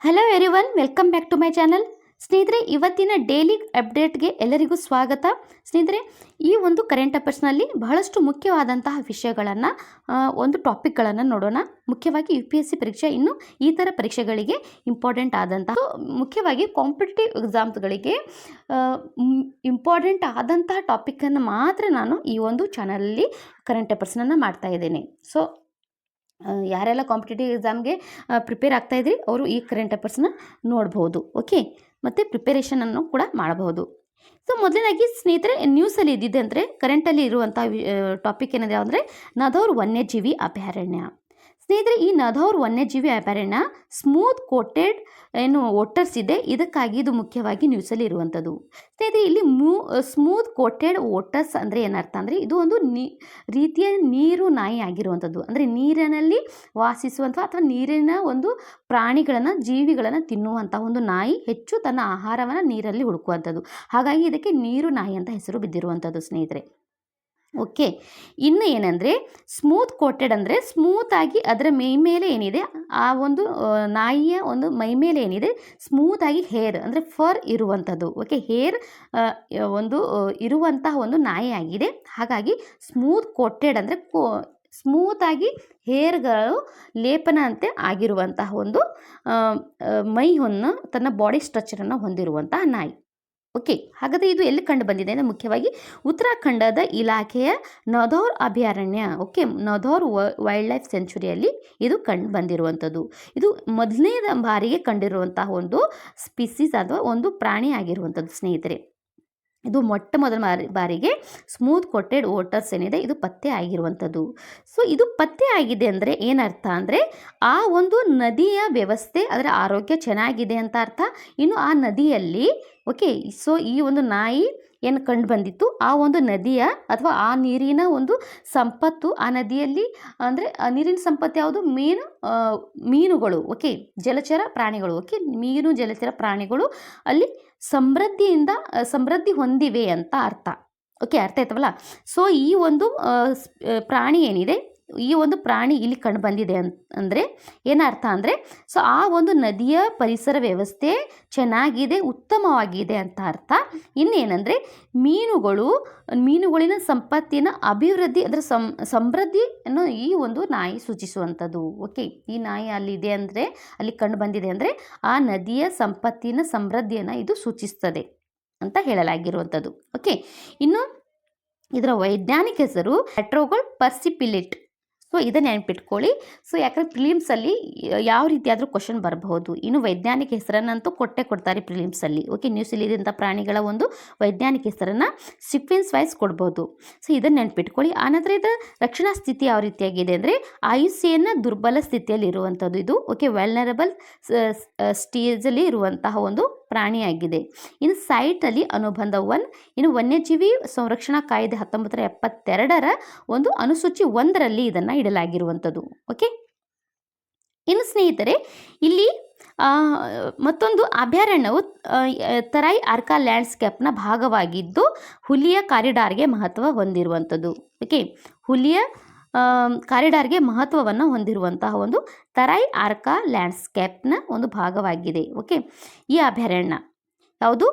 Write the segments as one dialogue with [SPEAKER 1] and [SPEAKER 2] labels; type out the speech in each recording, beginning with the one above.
[SPEAKER 1] Hello everyone, welcome back to my channel. ಸ್ನೇಹಿತರೆ, ಇವತ್ತಿನ daily ಅಪ್ಡೇಟ್ಗೆ ಎಲ್ಲರಿಗೂ ಸ್ವಾಗತ. ಸ್ನೇಹಿತರೆ, ಈ ಒಂದು ಕರೆಂಟ್ ಅಫೇರ್ಸ್ನಲ್ಲಿ ಬಹಳಷ್ಟು ಮುಖ್ಯವಾದಂತಹ ವಿಷಯಗಳನ್ನು ಒಂದು ಟಾಪಿಕ್ಗಳನ್ನು ನೋಡೋಣ. ಮುಖ್ಯವಾಗಿ UPSC ಪರೀಕ್ಷೆ, ಇನ್ನು ಈ ಥರ ಪರೀಕ್ಷೆಗಳಿಗೆ ಇಂಪಾರ್ಟೆಂಟ್ ಆದಂತಹ, ಮುಖ್ಯವಾಗಿ ಕಾಂಪಿಟೇಟಿವ್ ಎಕ್ಸಾಮ್ಸ್ಗಳಿಗೆ ಇಂಪಾರ್ಟೆಂಟ್ ಆದಂತಹ ಟಾಪಿಕನ್ನು ಮಾತ್ರ ನಾನು ಈ ಒಂದು ಚಾನಲಲ್ಲಿ ಕರೆಂಟ್ ಅಫೇರ್ಸ್ನನ್ನು ಮಾಡ್ತಾ ಇದ್ದೇನೆ. ಸೊ ಯಾರೆಲ್ಲ ಕಾಂಪಿಟೇಟಿವ್ ಎಕ್ಸಾಮ್ಗೆ ಪ್ರಿಪೇರ್ ಆಗ್ತಾಯಿದ್ರಿ ಅವರು ಈ ಕರೆಂಟ್ ಅಫೇರ್ಸ್ನ ನೋಡ್ಬೋದು. ಓಕೆ, ಮತ್ತು ಪ್ರಿಪರೇಷನನ್ನು ಕೂಡ ಮಾಡಬಹುದು. ಸೊ ಮೊದಲನೇದಾಗಿ ಸ್ನೇಹಿತರೆ, ನ್ಯೂಸಲ್ಲಿ ಇದ್ದಿದ್ದೆ ಅಂದರೆ ಕರೆಂಟಲ್ಲಿ ಇರುವಂಥ ಟಾಪಿಕ್ ಏನಿದೆ ಅಂದರೆ ನಧೌರ್ ವನ್ಯಜೀವಿ ಅಭಯಾರಣ್ಯ. ಸ್ನೇಹಿತರೆ, ಈ ನಧೌರ್ ವನ್ಯಜೀವಿ ಅಭಯಾರಣ್ಯ ಸ್ಮೂತ್ ಕೋಟೆಡ್ ವಾಟರ್ಸ್ ಇದೆ, ಇದಕ್ಕಾಗಿ ಇದು ಮುಖ್ಯವಾಗಿ ನ್ಯೂಸಲ್ಲಿ ಇರುವಂಥದ್ದು. ಸ್ನೇಹಿತರೆ, ಇಲ್ಲಿ ಸ್ಮೂತ್ ಕೋಟೆಡ್ ವಾಟರ್ಸ್ ಅಂದರೆ ಏನರ್ಥ ಅಂದರೆ ಇದು ಒಂದು ರೀತಿಯ ನೀರು ನಾಯಿ ಆಗಿರುವಂಥದ್ದು. ಅಂದರೆ ನೀರಿನಲ್ಲಿ ವಾಸಿಸುವಂಥ ಅಥವಾ ನೀರಿನ ಒಂದು ಪ್ರಾಣಿಗಳನ್ನು, ಜೀವಿಗಳನ್ನು ತಿನ್ನುವಂಥ ಒಂದು ನಾಯಿ ಹೆಚ್ಚು ತನ್ನ ಆಹಾರವನ್ನು ನೀರಲ್ಲಿ ಹುಡುಕುವಂಥದ್ದು. ಹಾಗಾಗಿ ಇದಕ್ಕೆ ನೀರು ನಾಯಿ ಅಂತ ಹೆಸರು ಬಿದ್ದಿರುವಂಥದ್ದು ಸ್ನೇಹಿತರೆ. ಓಕೆ, ಇನ್ನು ಏನಂದರೆ ಸ್ಮೂತ್ ಕೋಟೆಡ್ ಅಂದರೆ ಸ್ಮೂತಾಗಿ ಅದರ ಮೈ ಮೇಲೆ ಏನಿದೆ, ಆ ಒಂದು ನಾಯಿಯ ಒಂದು ಮೈ ಮೇಲೆ ಏನಿದೆ ಸ್ಮೂತಾಗಿ ಹೇರ್ ಅಂದರೆ ಫರ್ ಇರುವಂಥದ್ದು. ಓಕೆ, ಹೇರ್ ಒಂದು ಇರುವಂತಹ ಒಂದು ನಾಯಿ ಆಗಿದೆ. ಹಾಗಾಗಿ ಸ್ಮೂತ್ ಕೋಟೆಡ್ ಅಂದರೆ ಸ್ಮೂತಾಗಿ ಹೇರ್ಗಳು ಲೇಪನ ಅಂತೆ ಆಗಿರುವಂತಹ ಒಂದು ಮೈಯನ್ನು, ತನ್ನ ಬಾಡಿ ಸ್ಟ್ರಕ್ಚರನ್ನು ಹೊಂದಿರುವಂತಹ ನಾಯಿ. ಓಕೆ, ಹಾಗಾದರೆ ಇದು ಎಲ್ಲಿ ಕಂಡು ಬಂದಿದೆ ಅಂದರೆ ಮುಖ್ಯವಾಗಿ ಉತ್ತರಾಖಂಡದ ಇಲಾಖೆಯ ನಧೌರ್ ಅಭಯಾರಣ್ಯ. ಓಕೆ, ನಧೌರ್ ವೈಲ್ಡ್ ಲೈಫ್ ಸೆಂಚುರಿಯಲ್ಲಿ ಇದು ಕಂಡು ಬಂದಿರುವಂಥದ್ದು. ಇದು ಮೊದಲನೇ ಬಾರಿಗೆ ಕಂಡಿರುವಂತಹ ಒಂದು ಸ್ಪೀಸೀಸ್ ಅಥವಾ ಒಂದು ಪ್ರಾಣಿ ಆಗಿರುವಂಥದ್ದು ಸ್ನೇಹಿತರೆ. ಇದು ಮೊಟ್ಟ ಮೊದಲ ಬಾರಿಗೆ ಸ್ಮೂತ್ ಕೋಟೆಡ್ ವಾಟರ್ಸ್ ಏನಿದೆ ಇದು ಪತ್ತೆ ಆಗಿರುವಂಥದ್ದು. ಸೊ ಇದು ಪತ್ತೆ ಆಗಿದೆ ಅಂದರೆ ಏನರ್ಥ ಅಂದರೆ ಆ ಒಂದು ನದಿಯ ವ್ಯವಸ್ಥೆ, ಅದರ ಆರೋಗ್ಯ ಚೆನ್ನಾಗಿದೆ ಅಂತ ಅರ್ಥ. ಇನ್ನು ಆ ನದಿಯಲ್ಲಿ ಓಕೆ, ಸೊ ಈ ಒಂದು ನಾಯಿ ಏನು ಕಂಡು ಬಂದಿತ್ತು, ಆ ಒಂದು ನದಿಯ ಅಥವಾ ಆ ನೀರಿನ ಒಂದು ಸಂಪತ್ತು, ಆ ನದಿಯಲ್ಲಿ ಅಂದರೆ ಆ ನೀರಿನ ಸಂಪತ್ತು ಯಾವುದು, ಮೀನುಗಳು. ಓಕೆ, ಜಲಚರ ಪ್ರಾಣಿಗಳು. ಓಕೆ, ಮೀನು ಜಲಚರ ಪ್ರಾಣಿಗಳು ಅಲ್ಲಿ ಸಮೃದ್ಧಿ ಹೊಂದಿವೆ ಅಂತ ಅರ್ಥ. ಓಕೆ, ಅರ್ಥ ಆಯ್ತವಲ್ಲ. ಸೊ ಈ ಒಂದು ಪ್ರಾಣಿ ಏನಿದೆ, ಈ ಒಂದು ಪ್ರಾಣಿ ಇಲ್ಲಿ ಕಂಡು ಬಂದಿದೆ ಅಂದರೆ ಏನರ್ಥ ಅಂದರೆ ಸೊ ಆ ಒಂದು ನದಿಯ ಪರಿಸರ ವ್ಯವಸ್ಥೆ ಚೆನ್ನಾಗಿದೆ, ಉತ್ತಮವಾಗಿದೆ ಅಂತ ಅರ್ಥ. ಇನ್ನೇನೆಂದರೆ ಮೀನುಗಳಿನ ಸಂಪತ್ತಿನ ಅಭಿವೃದ್ಧಿ ಅಂದರೆ ಸಮೃದ್ಧಿಯನ್ನು ಈ ಒಂದು ನಾಯಿ ಸೂಚಿಸುವಂಥದ್ದು. ಓಕೆ, ಈ ನಾಯಿ ಅಲ್ಲಿದೆ ಅಂದರೆ, ಅಲ್ಲಿ ಕಂಡು ಬಂದಿದೆ ಅಂದರೆ ಆ ನದಿಯ ಸಂಪತ್ತಿನ ಸಮೃದ್ಧಿಯನ್ನು ಇದು ಸೂಚಿಸ್ತದೆ ಅಂತ ಹೇಳಲಾಗಿರುವಂಥದ್ದು. ಓಕೆ, ಇನ್ನು ಇದರ ವೈಜ್ಞಾನಿಕ ಹೆಸರು ಟೆಟ್ರಾಗೋಲ್ ಪರ್ಸಿಪಿಲಿಟ್. ಸೊ ಇದನ್ನು ನೆನಪಿಟ್ಕೊಳ್ಳಿ. ಸೊ ಯಾಕಂದರೆ ಪ್ರಿಲಿಮ್ಸಲ್ಲಿ ಯಾವ ರೀತಿಯಾದರೂ ಕ್ವಶನ್ ಬರಬಹುದು. ಇನ್ನು ವೈಜ್ಞಾನಿಕ ಹೆಸರನ್ನಂತೂ ಕೊಡ್ತಾರೆ ಪ್ರಿಲಿಮ್ಸಲ್ಲಿ. ಓಕೆ, ನ್ಯೂಸಲ್ಲಿದ್ದಂಥ ಪ್ರಾಣಿಗಳ ಒಂದು ವೈಜ್ಞಾನಿಕ ಹೆಸರನ್ನು ಸೀಕ್ವೆನ್ಸ್ ವೈಸ್ ಕೊಡ್ಬೋದು. ಸೊ ಇದನ್ನು ನೆನಪಿಟ್ಕೊಳ್ಳಿ. ಆನಂತರ ಇದರ ರಕ್ಷಣಾ ಸ್ಥಿತಿ ಯಾವ ರೀತಿಯಾಗಿದೆ ಅಂದರೆ ಆಯುಷ್ಯನ ದುರ್ಬಲ ಸ್ಥಿತಿಯಲ್ಲಿ ಇರುವಂಥದ್ದು ಇದು. ಓಕೆ, ವೆಲ್ನರಬಲ್ ಸ್ಟೇಜಲ್ಲಿ ಇರುವಂತಹ ಒಂದು ಪ್ರಾಣಿಯಾಗಿದೆ. ಇನ್ನು ಸೈಟಲ್ಲಿ ಅನುಬಂಧ 1, ಇನ್ನು ವನ್ಯಜೀವಿ ಸಂರಕ್ಷಣಾ ಕಾಯ್ದೆ 1972ರ ಒಂದು ಅನುಸೂಚಿ 1ರಲ್ಲಿ ಇದನ್ನು ಇಡಲಾಗಿರುವಂಥದ್ದು. ಓಕೆ, ಇನ್ನು ಸ್ನೇಹಿತರೆ, ಇಲ್ಲಿ ಮತ್ತೊಂದು ಅಭಯಾರಣ್ಯವು ತರೈ ಆರ್ಕಾ ಲ್ಯಾಂಡ್ಸ್ಕೇಪ್ನ ಭಾಗವಾಗಿದ್ದು ಹುಲಿಯ ಕಾರಿಡಾರ್ಗೆ ಮಹತ್ವ ಹೊಂದಿರುವಂಥದ್ದು. ಓಕೆ, ಹುಲಿಯ ಕಾರಿಡಾರ್ಗೆ ಮಹತ್ವವನ್ನು ಹೊಂದಿರುವಂತಹ ಒಂದು ತರೈ ಆರ್ಕಾ ಲ್ಯಾಂಡ್ಸ್ಕೇಪ್ನ ಒಂದು ಭಾಗವಾಗಿದೆ. ಓಕೆ, ಈ ಅಭಯಾರಣ್ಯ ಯಾವುದು,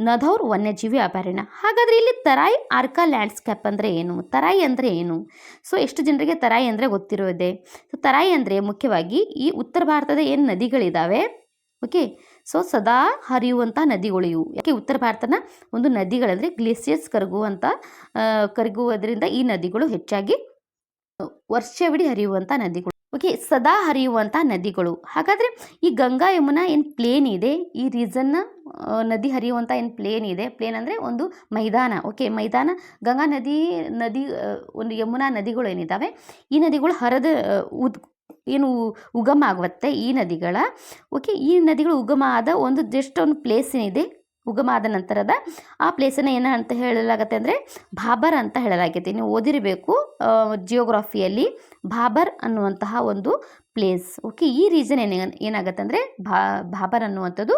[SPEAKER 1] ನಧೌರ್ ವನ್ಯಜೀವಿ ಅಭಯಾರಣ್ಯ. ಹಾಗಾದರೆ ಇಲ್ಲಿ ತರಾಯಿ ಆರ್ಕಾ ಲ್ಯಾಂಡ್ಸ್ಕೇಪ್ ಅಂದರೆ ಏನು, ತರಾಯಿ ಅಂದರೆ ಏನು? ಸೊ ಎಷ್ಟು ಜನರಿಗೆ ತರಾಯಿ ಅಂದರೆ ಗೊತ್ತಿರೋದೆ. ಸೊ ತರಾಯಿ ಅಂದರೆ ಮುಖ್ಯವಾಗಿ ಈ ಉತ್ತರ ಭಾರತದ ಏನು ನದಿಗಳಿದ್ದಾವೆ, ಓಕೆ, ಸೊ ಸದಾ ಹರಿಯುವಂಥ ನದಿಗಳು ಇವು. ಯಾಕೆ ಉತ್ತರ ಭಾರತನ ಒಂದು ನದಿಗಳಂದರೆ ಗ್ಲೇಸಿಯರ್ಸ್ ಕರಗುವುದರಿಂದ ಈ ನದಿಗಳು ಹೆಚ್ಚಾಗಿ ವರ್ಷವಿಡೀ ಹರಿಯುವಂಥ ನದಿಗಳು. ಓಕೆ, ಸದಾ ಹರಿಯುವಂಥ ನದಿಗಳು. ಹಾಗಾದರೆ ಈ ಗಂಗಾ ಯಮುನಾ ಏನು ಪ್ಲೇನ್ ಇದೆ, ಈ ರೀಸನ್ನ ನದಿ ಹರಿಯುವಂಥ ಏನು ಪ್ಲೇನ್ ಇದೆ, ಪ್ಲೇನ್ ಅಂದರೆ ಒಂದು ಮೈದಾನ. ಓಕೆ, ಮೈದಾನ, ಗಂಗಾ ನದಿ ಒಂದು ಯಮುನಾ ನದಿಗಳು ಏನಿದ್ದಾವೆ, ಈ ನದಿಗಳು ಏನು ಉಗಮ ಆಗುತ್ತೆ ಈ ನದಿಗಳ. ಓಕೆ, ಈ ನದಿಗಳು ಉಗಮ ಆದ ಒಂದು ಜಸ್ಟ್ ಒಂದು ಪ್ಲೇಸ್ ಏನಿದೆ, ಉಗಮ ಆದ ನಂತರದ ಆ ಪ್ಲೇಸನ್ನು ಏನಂತ ಹೇಳಲಾಗತ್ತೆ ಅಂದರೆ ಭಾಬರ್ ಅಂತ ಹೇಳಲಾಗಿದೆ. ನೀವು ಓದಿರಬೇಕು ಜಿಯೋಗ್ರಫಿಯಲ್ಲಿ ಭಾಬರ್ ಅನ್ನುವಂತಹ ಒಂದು ಪ್ಲೇಸ್. ಓಕೆ, ಈ ರೀಸನ್ ಏನಾಗುತ್ತೆ ಅಂದರೆ ಭಾಬರ್ ಅನ್ನುವಂಥದ್ದು,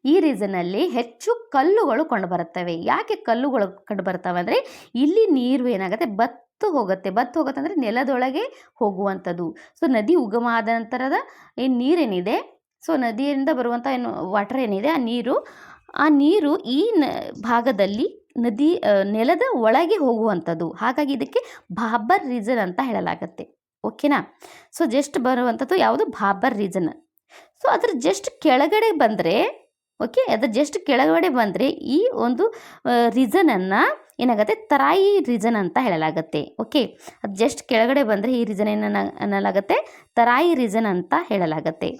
[SPEAKER 1] ಈ ರೀಸನ್ನಲ್ಲಿ ಹೆಚ್ಚು ಕಲ್ಲುಗಳು ಕಂಡುಬರುತ್ತವೆ. ಯಾಕೆ ಕಲ್ಲುಗಳು ಕಂಡುಬರ್ತವೆ ಅಂದರೆ ಇಲ್ಲಿ ನೀರು ಏನಾಗುತ್ತೆ, ಬತ್ತು ಹೋಗುತ್ತೆ ಅಂದರೆ ನೆಲದೊಳಗೆ ಹೋಗುವಂಥದ್ದು. ಸೊ ನದಿ ಉಗಮ ಆದ ನಂತರದ ಏನು ನೀರೇನಿದೆ, ಸೊ ನದಿಯಿಂದ ಬರುವಂಥ ಏನು ವಾಟರ್ ಏನಿದೆ ಆ ನೀರು ಈ ಭಾಗದಲ್ಲಿ ನೆಲದ ಒಳಗೆ ಹೋಗುವಂಥದ್ದು. ಹಾಗಾಗಿ ಇದಕ್ಕೆ ಭಾಬರ್ ರೀಜನ್ ಅಂತ ಹೇಳಲಾಗತ್ತೆ. ಓಕೆನಾ. ಸೊ ಜಸ್ಟ್ ಬರುವಂಥದ್ದು ಯಾವುದು ಭಾಬರ್ ರೀಜನ್. ಸೊ ಅದ್ರ ಜಸ್ಟ್ ಕೆಳಗಡೆ ಬಂದರೆ ಅದ್ರ ಜಸ್ಟ್ ಕೆಳಗಡೆ ಬಂದರೆ ಈ ಒಂದು ರೀಜನನ್ನು ಏನಾಗುತ್ತೆ ತರಾಯಿ ರೀಜನ್ ಅಂತ ಹೇಳಲಾಗತ್ತೆ. ಅದು ಜಸ್ಟ್ ಕೆಳಗಡೆ ಬಂದರೆ ಈ ರೀಜನ್ ಅನ್ನಲಾಗತ್ತೆ ತರಾಯಿ ರೀಜನ್ ಅಂತ ಹೇಳಲಾಗತ್ತೆ.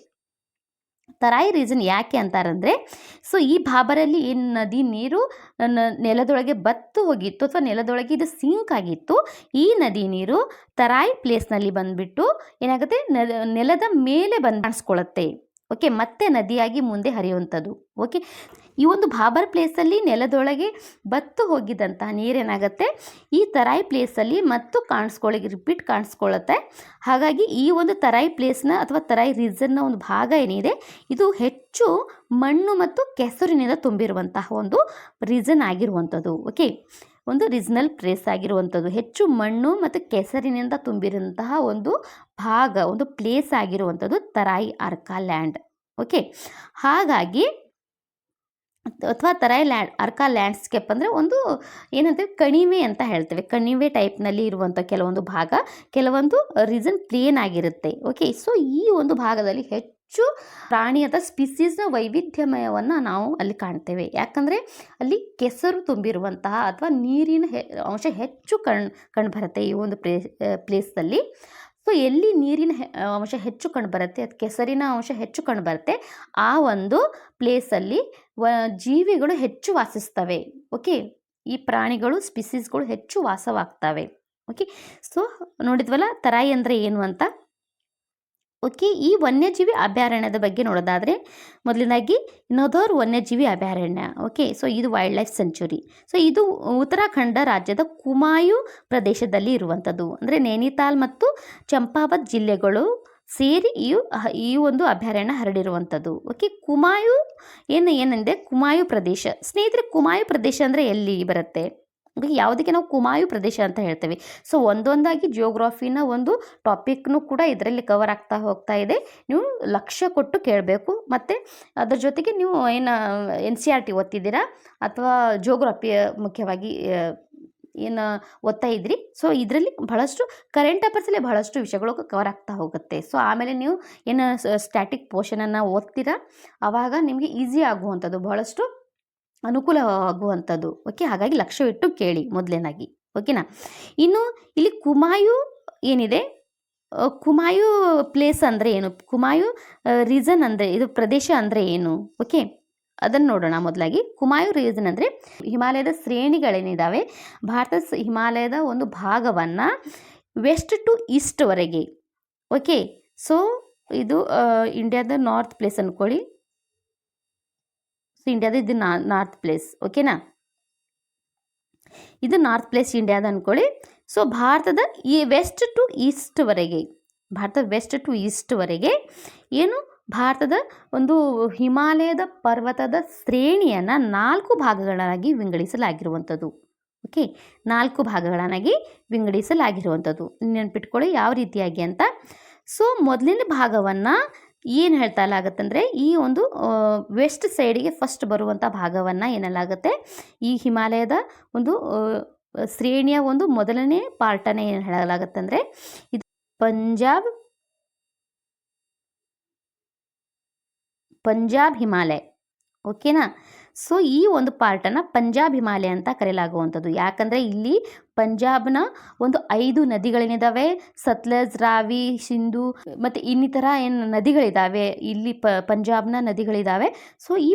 [SPEAKER 1] ತರಾಯಿ ರೀಜನ್ ಯಾಕೆ ಅಂತಾರಂದರೆ, ಸೊ ಈ ಭಾಬರಲ್ಲಿ ಏನು ನದಿ ನೀರು ನೆಲದೊಳಗೆ ಬತ್ತು ಹೋಗಿತ್ತು ಅಥವಾ ನೆಲದೊಳಗೆ ಇದು ಸಿಂಕ್ ಆಗಿತ್ತು. ಈ ನದಿ ನೀರು ತರಾಯಿ ಪ್ಲೇಸ್ನಲ್ಲಿ ಬಂದುಬಿಟ್ಟು ಏನಾಗುತ್ತೆ ನೆಲದ ಮೇಲೆ ಕಾಣಿಸ್ಕೊಳ್ಳುತ್ತೆ. ಮತ್ತೆ ನದಿಯಾಗಿ ಮುಂದೆ ಹರಿಯುವಂಥದ್ದು. ಈ ಒಂದು ಭಾಬರ್ ಪ್ಲೇಸಲ್ಲಿ ನೆಲದೊಳಗೆ ಬತ್ತು ಹೋಗಿದ್ದಂತಹ ನೀರೇನಾಗುತ್ತೆ ಈ ತರಾಯಿ ಪ್ಲೇಸಲ್ಲಿ ಮತ್ತು ರಿಪೀಟ್ ಕಾಣಿಸ್ಕೊಳ್ಳುತ್ತೆ. ಹಾಗಾಗಿ ಈ ಒಂದು ತರಾಯಿ ಪ್ಲೇಸ್ನ ಅಥವಾ ತರಾಯಿ ರೀಜನ್ನ ಒಂದು ಭಾಗ ಏನಿದೆ ಇದು ಹೆಚ್ಚು ಮಣ್ಣು ಮತ್ತು ಕೆಸರಿನಿಂದ ತುಂಬಿರುವಂತಹ ಒಂದು ರೀಜನ್ ಆಗಿರುವಂಥದ್ದು. ಒಂದು ರೀಜನಲ್ ಪ್ಲೇಸ್ ಆಗಿರುವಂಥದ್ದು, ಹೆಚ್ಚು ಮಣ್ಣು ಮತ್ತು ಕೆಸರಿನಿಂದ ತುಂಬಿರುವಂತಹ ಒಂದು ಭಾಗ, ಒಂದು ಪ್ಲೇಸ್ ಆಗಿರುವಂಥದ್ದು ತರಾಯಿ ಅರ್ಕಾ ಲ್ಯಾಂಡ್. ಹಾಗಾಗಿ ಅಥವಾ ತರಾಯಿ ಅರ್ಕಾ ಲ್ಯಾಂಡ್ಸ್ಕೇಪ್ ಅಂದರೆ ಒಂದು ಏನಂತೇವೆ ಕಣಿವೆ ಅಂತ ಹೇಳ್ತೇವೆ. ಕಣಿವೆ ಟೈಪ್ನಲ್ಲಿ ಇರುವಂಥ ಕೆಲವೊಂದು ಭಾಗ, ಕೆಲವೊಂದು ರೀಜನ್ ಪ್ಲೇನ್ ಆಗಿರುತ್ತೆ. ಸೊ ಈ ಒಂದು ಭಾಗದಲ್ಲಿ ಹೆಚ್ಚು ಪ್ರಾಣಿ ಅಥವಾ ಸ್ಪೀಸೀಸ್ನ ವೈವಿಧ್ಯಮಯವನ್ನು ನಾವು ಅಲ್ಲಿ ಕಾಣ್ತೇವೆ. ಯಾಕಂದರೆ ಅಲ್ಲಿ ಕೆಸರು ತುಂಬಿರುವಂತಹ ಅಥವಾ ನೀರಿನ ಅಂಶ ಹೆಚ್ಚು ಕಂಡುಬರುತ್ತೆ ಈ ಒಂದು ಪ್ಲೇಸಲ್ಲಿ. ಸೊ ಎಲ್ಲಿ ನೀರಿನ ಅಂಶ ಹೆಚ್ಚು ಕಂಡುಬರುತ್ತೆ, ಅದು ಕೆಸರಿನ ಅಂಶ ಹೆಚ್ಚು ಕಂಡುಬರುತ್ತೆ, ಆ ಒಂದು ಪ್ಲೇಸಲ್ಲಿ ಜೀವಿಗಳು ಹೆಚ್ಚು ವಾಸಿಸ್ತವೆ. ಈ ಪ್ರಾಣಿಗಳು ಸ್ಪೀಸೀಸ್ಗಳು ಹೆಚ್ಚು ವಾಸವಾಗ್ತವೆ. ಸೊ ನೋಡಿದ್ವಲ್ಲ ತರಾಯಿ ಅಂದರೆ ಏನು ಅಂತ. ಈ ವನ್ಯಜೀವಿ ಅಭಯಾರಣ್ಯದ ಬಗ್ಗೆ ನೋಡೋದಾದರೆ ಮೊದಲನೇದಾಗಿ ನದೌರ್ ವನ್ಯಜೀವಿ ಅಭಯಾರಣ್ಯ. ಸೊ ಇದು ವೈಲ್ಡ್ ಲೈಫ್ ಸೆಂಚುರಿ. ಸೊ ಇದು ಉತ್ತರಾಖಂಡ ರಾಜ್ಯದ ಕುಮಾಯೂನ್ ಪ್ರದೇಶದಲ್ಲಿ ಇರುವಂಥದ್ದು. ಅಂದರೆ ನೈನಿತಾಲ್ ಮತ್ತು ಚಂಪಾವತ್ ಜಿಲ್ಲೆಗಳು ಸೇರಿ ಈ ಒಂದು ಅಭಯಾರಣ್ಯ ಹರಡಿರುವಂಥದ್ದು. ಕುಮಾಯೂನ್ ಏನೆಂದರೆ ಕುಮಾಯೂನ್ ಪ್ರದೇಶ. ಸ್ನೇಹಿತರೆ, ಕುಮಾಯೂನ್ ಪ್ರದೇಶ ಅಂದರೆ ಎಲ್ಲಿ ಬರುತ್ತೆ? ಯಾವುದಕ್ಕೆ ನಾವು ಕುಮಾಯೂನ್ ಪ್ರದೇಶ ಅಂತ ಹೇಳ್ತೇವೆ. ಸೊ ಒಂದೊಂದಾಗಿ ಜಿಯೋಗ್ರಫಿನ ಒಂದು ಟಾಪಿಕ್ನು ಕೂಡ ಇದರಲ್ಲಿ ಕವರ್ ಆಗ್ತಾ ಹೋಗ್ತಾ ಇದೆ. ನೀವು ಲಕ್ಷ್ಯ ಕೊಟ್ಟು ಕೇಳಬೇಕು. ಮತ್ತು ಅದ್ರ ಜೊತೆಗೆ ನೀವು NCERT ಓದ್ತಿದ್ದೀರಾ ಅಥವಾ ಜಿಯೋಗ್ರಫಿ ಮುಖ್ಯವಾಗಿ ಓದ್ತಾ ಇದ್ರಿ. ಸೊ ಇದರಲ್ಲಿ ಬಹಳಷ್ಟು ಕರೆಂಟ್ ಅಫೇರ್ಸಲ್ಲಿ ಬಹಳಷ್ಟು ವಿಷಯಗಳು ಕವರ್ ಆಗ್ತಾ ಹೋಗುತ್ತೆ. ಸೊ ಆಮೇಲೆ ನೀವು ಸ್ಟ್ಯಾಟಿಕ್ ಪೋರ್ಷನನ್ನು ಓದ್ತೀರಾ, ಆವಾಗ ನಿಮಗೆ ಈಸಿ ಆಗುವಂಥದ್ದು, ಬಹಳಷ್ಟು ಅನುಕೂಲವಾಗುವಂಥದ್ದು. ಹಾಗಾಗಿ ಲಕ್ಷ್ಯವಿಟ್ಟು ಕೇಳಿ ಮೊದಲನೇದಾಗಿ. ಇನ್ನು ಇಲ್ಲಿ ಕುಮಾಯೂನ್ ಏನಿದೆ, ಕುಮಾಯೂನ್ ಪ್ಲೇಸ್ ಅಂದರೆ ಏನು, ಕುಮಾಯೂನ್ ರೀಜನ್ ಅಂದರೆ ಇದು ಪ್ರದೇಶ ಅಂದರೆ ಏನು, ಅದನ್ನು ನೋಡೋಣ. ಮೊದಲಾಗಿ ಕುಮಾಯೂನ್ ರೀಜನ್ ಅಂದರೆ ಹಿಮಾಲಯದ ಶ್ರೇಣಿಗಳೇನಿದ್ದಾವೆ, ಭಾರತದ ಹಿಮಾಲಯದ ಒಂದು ಭಾಗವನ್ನು ವೆಸ್ಟ್ ಟು ಈಸ್ಟ್ವರೆಗೆ. ಸೊ ಇದು ಇಂಡಿಯಾದ ನಾರ್ತ್ ಪ್ಲೇಸ್ ಅಂದ್ಕೊಳ್ಳಿ. ಸೊ ಇಂಡಿಯಾದ ಇದು ನಾರ್ತ್ ಪ್ಲೇಸ್. ಇದು ನಾರ್ತ್ ಪ್ಲೇಸ್ ಇಂಡಿಯಾದ ಅಂದ್ಕೊಳ್ಳಿ. ಸೊ ಭಾರತದ ಈ ವೆಸ್ಟ್ ಟು ಈಸ್ಟ್ವರೆಗೆ ಏನು ಭಾರತದ ಒಂದು ಹಿಮಾಲಯದ ಪರ್ವತದ ಶ್ರೇಣಿಯನ್ನು 4 ಭಾಗಗಳಾಗಿ ವಿಂಗಡಿಸಲಾಗಿರುವಂಥದ್ದು. 4 ಭಾಗಗಳಾಗಿ ವಿಂಗಡಿಸಲಾಗಿರುವಂಥದ್ದು. ನೆನ್ಪಿಟ್ಕೊಳ್ಳಿ ಯಾವ ರೀತಿಯಾಗಿ ಅಂತ. ಸೊ ಮೊದಲನೇ ಭಾಗವನ್ನು ಏನು ಹೇಳ್ತಾಲಾಗತ್ತಂದರೆ ಈ ಒಂದು ವೆಸ್ಟ್ ಸೈಡಿಗೆ ಫಸ್ಟ್ ಬರುವಂಥ ಭಾಗವನ್ನು ಏನಲಾಗುತ್ತೆ ಈ ಹಿಮಾಲಯದ ಒಂದು ಶ್ರೇಣಿಯ ಒಂದು ಮೊದಲನೇ ಪಾರ್ಟನ್ನು ಏನು ಹೇಳಲಾಗತ್ತಂದರೆ ಇದು ಪಂಜಾಬ್ ಹಿಮಾಲಯ. ಸೊ ಈ ಒಂದು ಪಾರ್ಟನ್ನು ಪಂಜಾಬ್ ಹಿಮಾಲಯ ಅಂತ ಕರೆಯಲಾಗುವಂಥದ್ದು. ಯಾಕಂದರೆ ಇಲ್ಲಿ ಪಂಜಾಬ್ನ ಒಂದು 5 ನದಿಗಳೇನಿದ್ದಾವೆ, ಸತ್ಲಜ್, ರಾವಿ, ಸಿಂಧು ಮತ್ತು ಇನ್ನಿತರ ಏನು ನದಿಗಳಿದ್ದಾವೆ, ಇಲ್ಲಿ ಪಂಜಾಬ್ನ ನದಿಗಳಿದ್ದಾವೆ. ಸೊ ಈ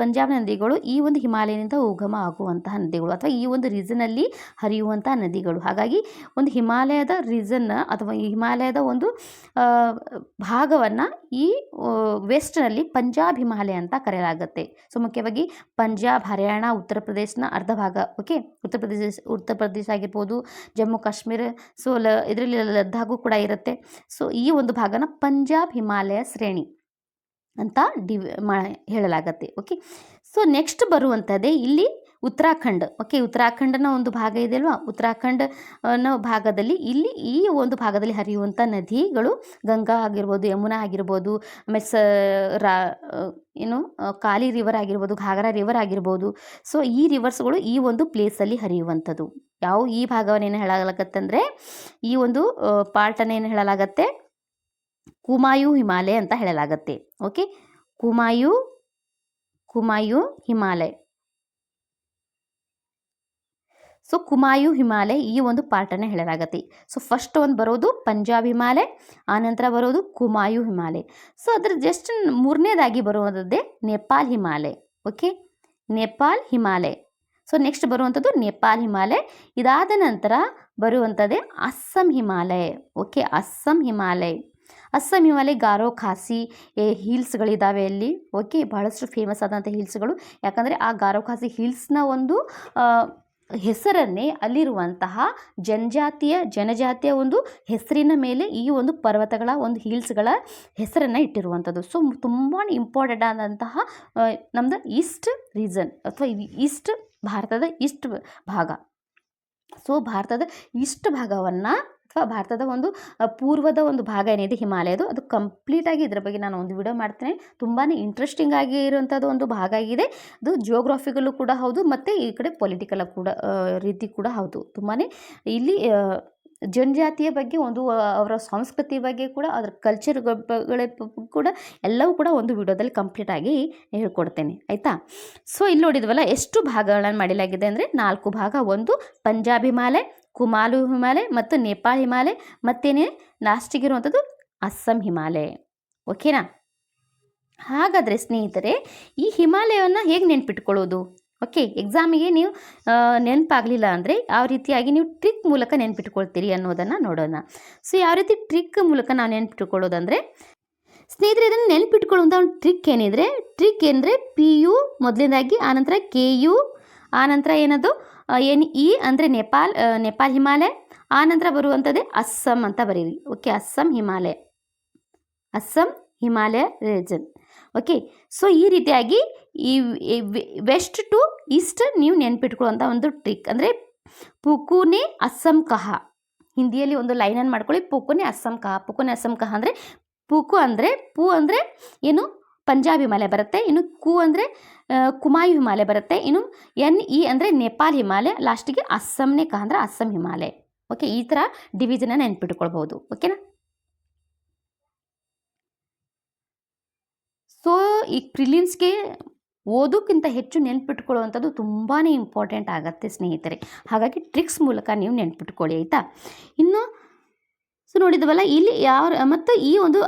[SPEAKER 1] ಪಂಜಾಬ್ ನದಿಗಳು ಈ ಒಂದು ಹಿಮಾಲಯದಿಂದ ಉಗಮ ಆಗುವಂತಹ ನದಿಗಳು ಅಥವಾ ಈ ಒಂದು ರೀಸನಲ್ಲಿ ಹರಿಯುವಂತಹ ನದಿಗಳು. ಹಾಗಾಗಿ ಒಂದು ಹಿಮಾಲಯದ ರೀಸನ್ ಅಥವಾ ಈ ಹಿಮಾಲಯದ ಒಂದು ಭಾಗವನ್ನು ಈ ವೆಸ್ಟ್ನಲ್ಲಿ ಪಂಜಾಬ್ ಹಿಮಾಲಯ ಅಂತ ಕರೆಯಲಾಗುತ್ತೆ. ಸೊ ಮುಖ್ಯವಾಗಿ ಪಂಜಾಬ್, ಹರಿಯಾಣ, ಉತ್ತರ ಪ್ರದೇಶನ ಅರ್ಧ ಭಾಗ, ಉತ್ತರ ಪ್ರದೇಶ ಆಗಿರ್ಬೋದು, ಜಮ್ಮು ಕಾಶ್ಮೀರ, ಸೊ ಇದರಲ್ಲಿ ಲದ್ದಾಖು ಕೂಡ ಇರುತ್ತೆ. ಸೊ ಈ ಒಂದು ಭಾಗನ ಪಂಜಾಬ್ ಹಿಮಾಲಯ ಶ್ರೇಣಿ ಅಂತ ಹೇಳಲಾಗತ್ತೆ. ಸೊ ನೆಕ್ಸ್ಟ್ ಬರುವಂಥದ್ದೇ ಇಲ್ಲಿ ಉತ್ತರಾಖಂಡ್. ಓಕೆ, ಉತ್ತರಾಖಂಡನ ಒಂದು ಭಾಗ ಇದೆ ಅಲ್ವಾ, ಉತ್ತರಾಖಂಡ್ ಅನ್ನೋ ಭಾಗದಲ್ಲಿ ಇಲ್ಲಿ ಈ ಒಂದು ಭಾಗದಲ್ಲಿ ಹರಿಯುವಂಥ ನದಿಗಳು ಗಂಗಾ ಆಗಿರ್ಬೋದು, ಯಮುನಾ ಆಗಿರ್ಬೋದು, ಆಮೇಲೆ ರಾ ಏನು ಕಾಲಿ ರಿವರ್ ಆಗಿರ್ಬೋದು, ಘಾಘರಾ ರಿವರ್ ಆಗಿರ್ಬೋದು. ಸೊ ಈ ರಿವರ್ಸ್ಗಳು ಈ ಒಂದು ಪ್ಲೇಸಲ್ಲಿ ಹರಿಯುವಂಥದ್ದು. ಯಾವ ಈ ಭಾಗವನ್ನು ಏನು ಹೇಳಲಾಗತ್ತಂದರೆ, ಈ ಒಂದು ಪಾರ್ಟನ್ನು ಏನು ಹೇಳಲಾಗತ್ತೆ, ಕುಮಾಯು ಹಿಮಾಲಯ ಅಂತ ಹೇಳಲಾಗತ್ತೆ. ಓಕೆ, ಕುಮಾಯು ಹಿಮಾಲಯ. ಸೊ ಕುಮಾಯು ಹಿಮಾಲಯ ಈ ಒಂದು ಪಾರ್ಟನ್ನು ಹೇಳಲಾಗತ್ತೆ. ಸೊ ಫಸ್ಟ್ ಒಂದು ಬರೋದು ಪಂಜಾಬ್ ಹಿಮಾಲಯ, ಆನಂತರ ಬರೋದು ಕುಮಾಯು ಹಿಮಾಲಯ. ಸೊ ಅದರ ಜಸ್ಟ್ ಮೂರನೇದಾಗಿ ಬರುವಂಥದ್ದೇ Nepal Himalaya. Okay, Nepal Himalaya. So next ಬರುವಂಥದ್ದು ನೇಪಾಲ್ ಹಿಮಾಲಯ. ಇದಾದ ನಂತರ ಬರುವಂಥದ್ದೇ ಅಸ್ಸಾಂ ಹಿಮಾಲಯ. ಓಕೆ, ಅಸ್ಸಾಂ ಹಿಮಾಲಯ. ಅಸ್ಸಾಂ ಹಿಮಾಲಯ ಗಾರೋ ಖಾಸಿ ಹಿಲ್ಸ್ಗಳಿದ್ದಾವೆ ಅಲ್ಲಿ. ಓಕೆ, ಬಹಳಷ್ಟು ಫೇಮಸ್ ಆದಂಥ ಹಿಲ್ಸ್ಗಳು. ಯಾಕಂದರೆ ಆ ಗಾರೋ ಖಾಸಿ ಹಿಲ್ಸ್ನ ಒಂದು ಹೆಸರನ್ನೇ ಅಲ್ಲಿರುವಂತಹ ಜನಜಾತಿಯ ಒಂದು ಹೆಸರಿನ ಮೇಲೆ ಈ ಒಂದು ಪರ್ವತಗಳ ಒಂದು ಹಿಲ್ಸ್ಗಳ ಹೆಸರನ್ನು ಇಟ್ಟಿರುವಂಥದ್ದು. ಸೊ ತುಂಬಾ ಇಂಪಾರ್ಟೆಂಟ್ ಆದಂತಹ ನಮ್ಮದು ಈಸ್ಟ್ ರೀಜನ್ ಅಥವಾ ಈಸ್ಟ್ ಭಾರತದ ಈಸ್ಟ್ ಭಾಗ. ಸೊ ಭಾರತದ ಈಸ್ಟ್ ಭಾಗವನ್ನು ಅಥವಾ ಭಾರತದ ಒಂದು ಪೂರ್ವದ ಒಂದು ಭಾಗ ಏನಿದೆ ಹಿಮಾಲಯದು, ಅದು ಕಂಪ್ಲೀಟಾಗಿ ಇದರ ಬಗ್ಗೆ ನಾನು ಒಂದು ವಿಡಿಯೋ ಮಾಡ್ತೇನೆ. ತುಂಬಾ ಇಂಟ್ರೆಸ್ಟಿಂಗ್ ಆಗಿ ಇರುವಂಥದ್ದು ಒಂದು ಭಾಗ ಆಗಿದೆ. ಅದು ಜಿಯೋಗ್ರಾಫಿಕಲ್ಲೂ ಕೂಡ ಹೌದು, ಮತ್ತು ಈ ಕಡೆ ಪೊಲಿಟಿಕಲ್ ಕೂಡ ರೀತಿ ಕೂಡ ಹೌದು. ತುಂಬಾ ಇಲ್ಲಿ ಜನಜಾತಿಯ ಬಗ್ಗೆ ಒಂದು ಅವರ ಸಂಸ್ಕೃತಿ ಬಗ್ಗೆ ಕೂಡ ಅದರ ಕಲ್ಚರ್ಗಳ ಕೂಡ ಎಲ್ಲವೂ ಕೂಡ ಒಂದು ವಿಡಿಯೋದಲ್ಲಿ ಕಂಪ್ಲೀಟಾಗಿ ಹೇಳ್ಕೊಡ್ತೇನೆ, ಆಯಿತಾ. ಸೊ ಇಲ್ಲಿ ನೋಡಿದ್ವಲ್ಲ ಎಷ್ಟು ಭಾಗಗಳನ್ನು ಮಾಡಲಾಗಿದೆ ಅಂದರೆ 4 ಭಾಗ. ಒಂದು ಪಂಜಾಬ್ ಹಿಮಾಲಯ, ಕುಮಾಲು ಹಿಮಾಲಯ ಮತ್ತು ನೇಪಾಳ ಹಿಮಾಲಯ, ಮತ್ತೇನೇ ಲಾಸ್ಟಿಗಿರುವಂಥದ್ದು ಅಸ್ಸಾಂ ಹಿಮಾಲಯ. ಓಕೆನಾ. ಹಾಗಾದರೆ ಸ್ನೇಹಿತರೆ, ಈ ಹಿಮಾಲಯವನ್ನು ಹೇಗೆ ನೆನ್ಪಿಟ್ಕೊಳ್ಳೋದು? ಓಕೆ, ಎಕ್ಸಾಮಿಗೆ ನೀವು ನೆನಪಾಗಲಿಲ್ಲ ಅಂದರೆ ಯಾವ ರೀತಿಯಾಗಿ ನೀವು ಟ್ರಿಕ್ ಮೂಲಕ ನೆನ್ಪಿಟ್ಕೊಳ್ತೀರಿ ಅನ್ನೋದನ್ನು ನೋಡೋಣ. ಸೊ ಯಾವ ರೀತಿ ಟ್ರಿಕ್ ಮೂಲಕ ನಾವು ನೆನ್ಪಿಟ್ಕೊಳ್ಳೋದಂದರೆ, ಸ್ನೇಹಿತರೆ ಇದನ್ನು ನೆನ್ಪಿಟ್ಕೊಳ್ಳುವಂಥ ಒಂದು ಟ್ರಿಕ್ ಏನಿದ್ರೆ PU ಮೊದಲನೇದಾಗಿ, ಆನಂತರ KU, ಆನಂತರ ಏನದು NE ಅಂದರೆ ನೇಪಾಲ್ ಹಿಮಾಲಯ, ಆನಂತರ ಬರುವಂಥದ್ದೇ ಅಸ್ಸಾಂ ಅಂತ ಬರೀರಿ. Okay, Assam Himalaya region. Okay, so ಈ ರೀತಿಯಾಗಿ ಈ ವೆಸ್ಟ್ ಟು ಈಸ್ಟ್ ನೀವು ನೆನ್ಪಿಟ್ಕೊಳ್ಳುವಂಥ ಒಂದು ಟ್ರಿಕ್ ಅಂದರೆ ಪುಕುನೆ ಅಸ್ಸಾಂ ಕಹ. ಹಿಂದಿಯಲ್ಲಿ ಒಂದು ಲೈನನ್ನು ಮಾಡ್ಕೊಳ್ಳಿ, ಪುಕುನೆ ಅಸ್ಸಾಂ ಕಹ ಅಂದರೆ ಪೂ ಅಂದರೆ ಏನು ಪಂಜಾಬ್ ಹಿಮಾಲಯ ಬರುತ್ತೆ, ಇನ್ನು ಅಂದರೆ ಕುಮಾಯು ಹಿಮಾಲಯ ಬರುತ್ತೆ, ಇನ್ನು NE ಅಂದರೆ ನೇಪಾಲ್ ಹಿಮಾಲಯ, ಲಾಸ್ಟಿಗೆ ಅಸ್ಸಾಂನೇ ಕಹ ಅಂದರೆ ಅಸ್ಸಾಂ ಹಿಮಾಲಯ. ಓಕೆ, ಈ ಥರ ಡಿವಿಷನನ್ನು ನೆನ್ಪಿಟ್ಕೊಳ್ಬೋದು. ಓಕೆನಾ. ಸೊ ಈ ಪ್ರಿಲಿಮ್ಸ್ಗೆ ಓದೋಕ್ಕಿಂತ ಹೆಚ್ಚು ನೆನ್ಪಿಟ್ಕೊಳ್ಳುವಂಥದ್ದು ತುಂಬಾ ಇಂಪಾರ್ಟೆಂಟ್ ಆಗುತ್ತೆ ಸ್ನೇಹಿತರೆ. ಹಾಗಾಗಿ ಟ್ರಿಕ್ಸ್ ಮೂಲಕ ನೀವು ನೆನ್ಪಿಟ್ಕೊಳ್ಳಿ, ಆಯಿತಾ. ಇನ್ನು ಸೊ ನೋಡಿದ್ವಲ್ಲ ಇಲ್ಲಿ ಮತ್ತು ಈ ಒಂದು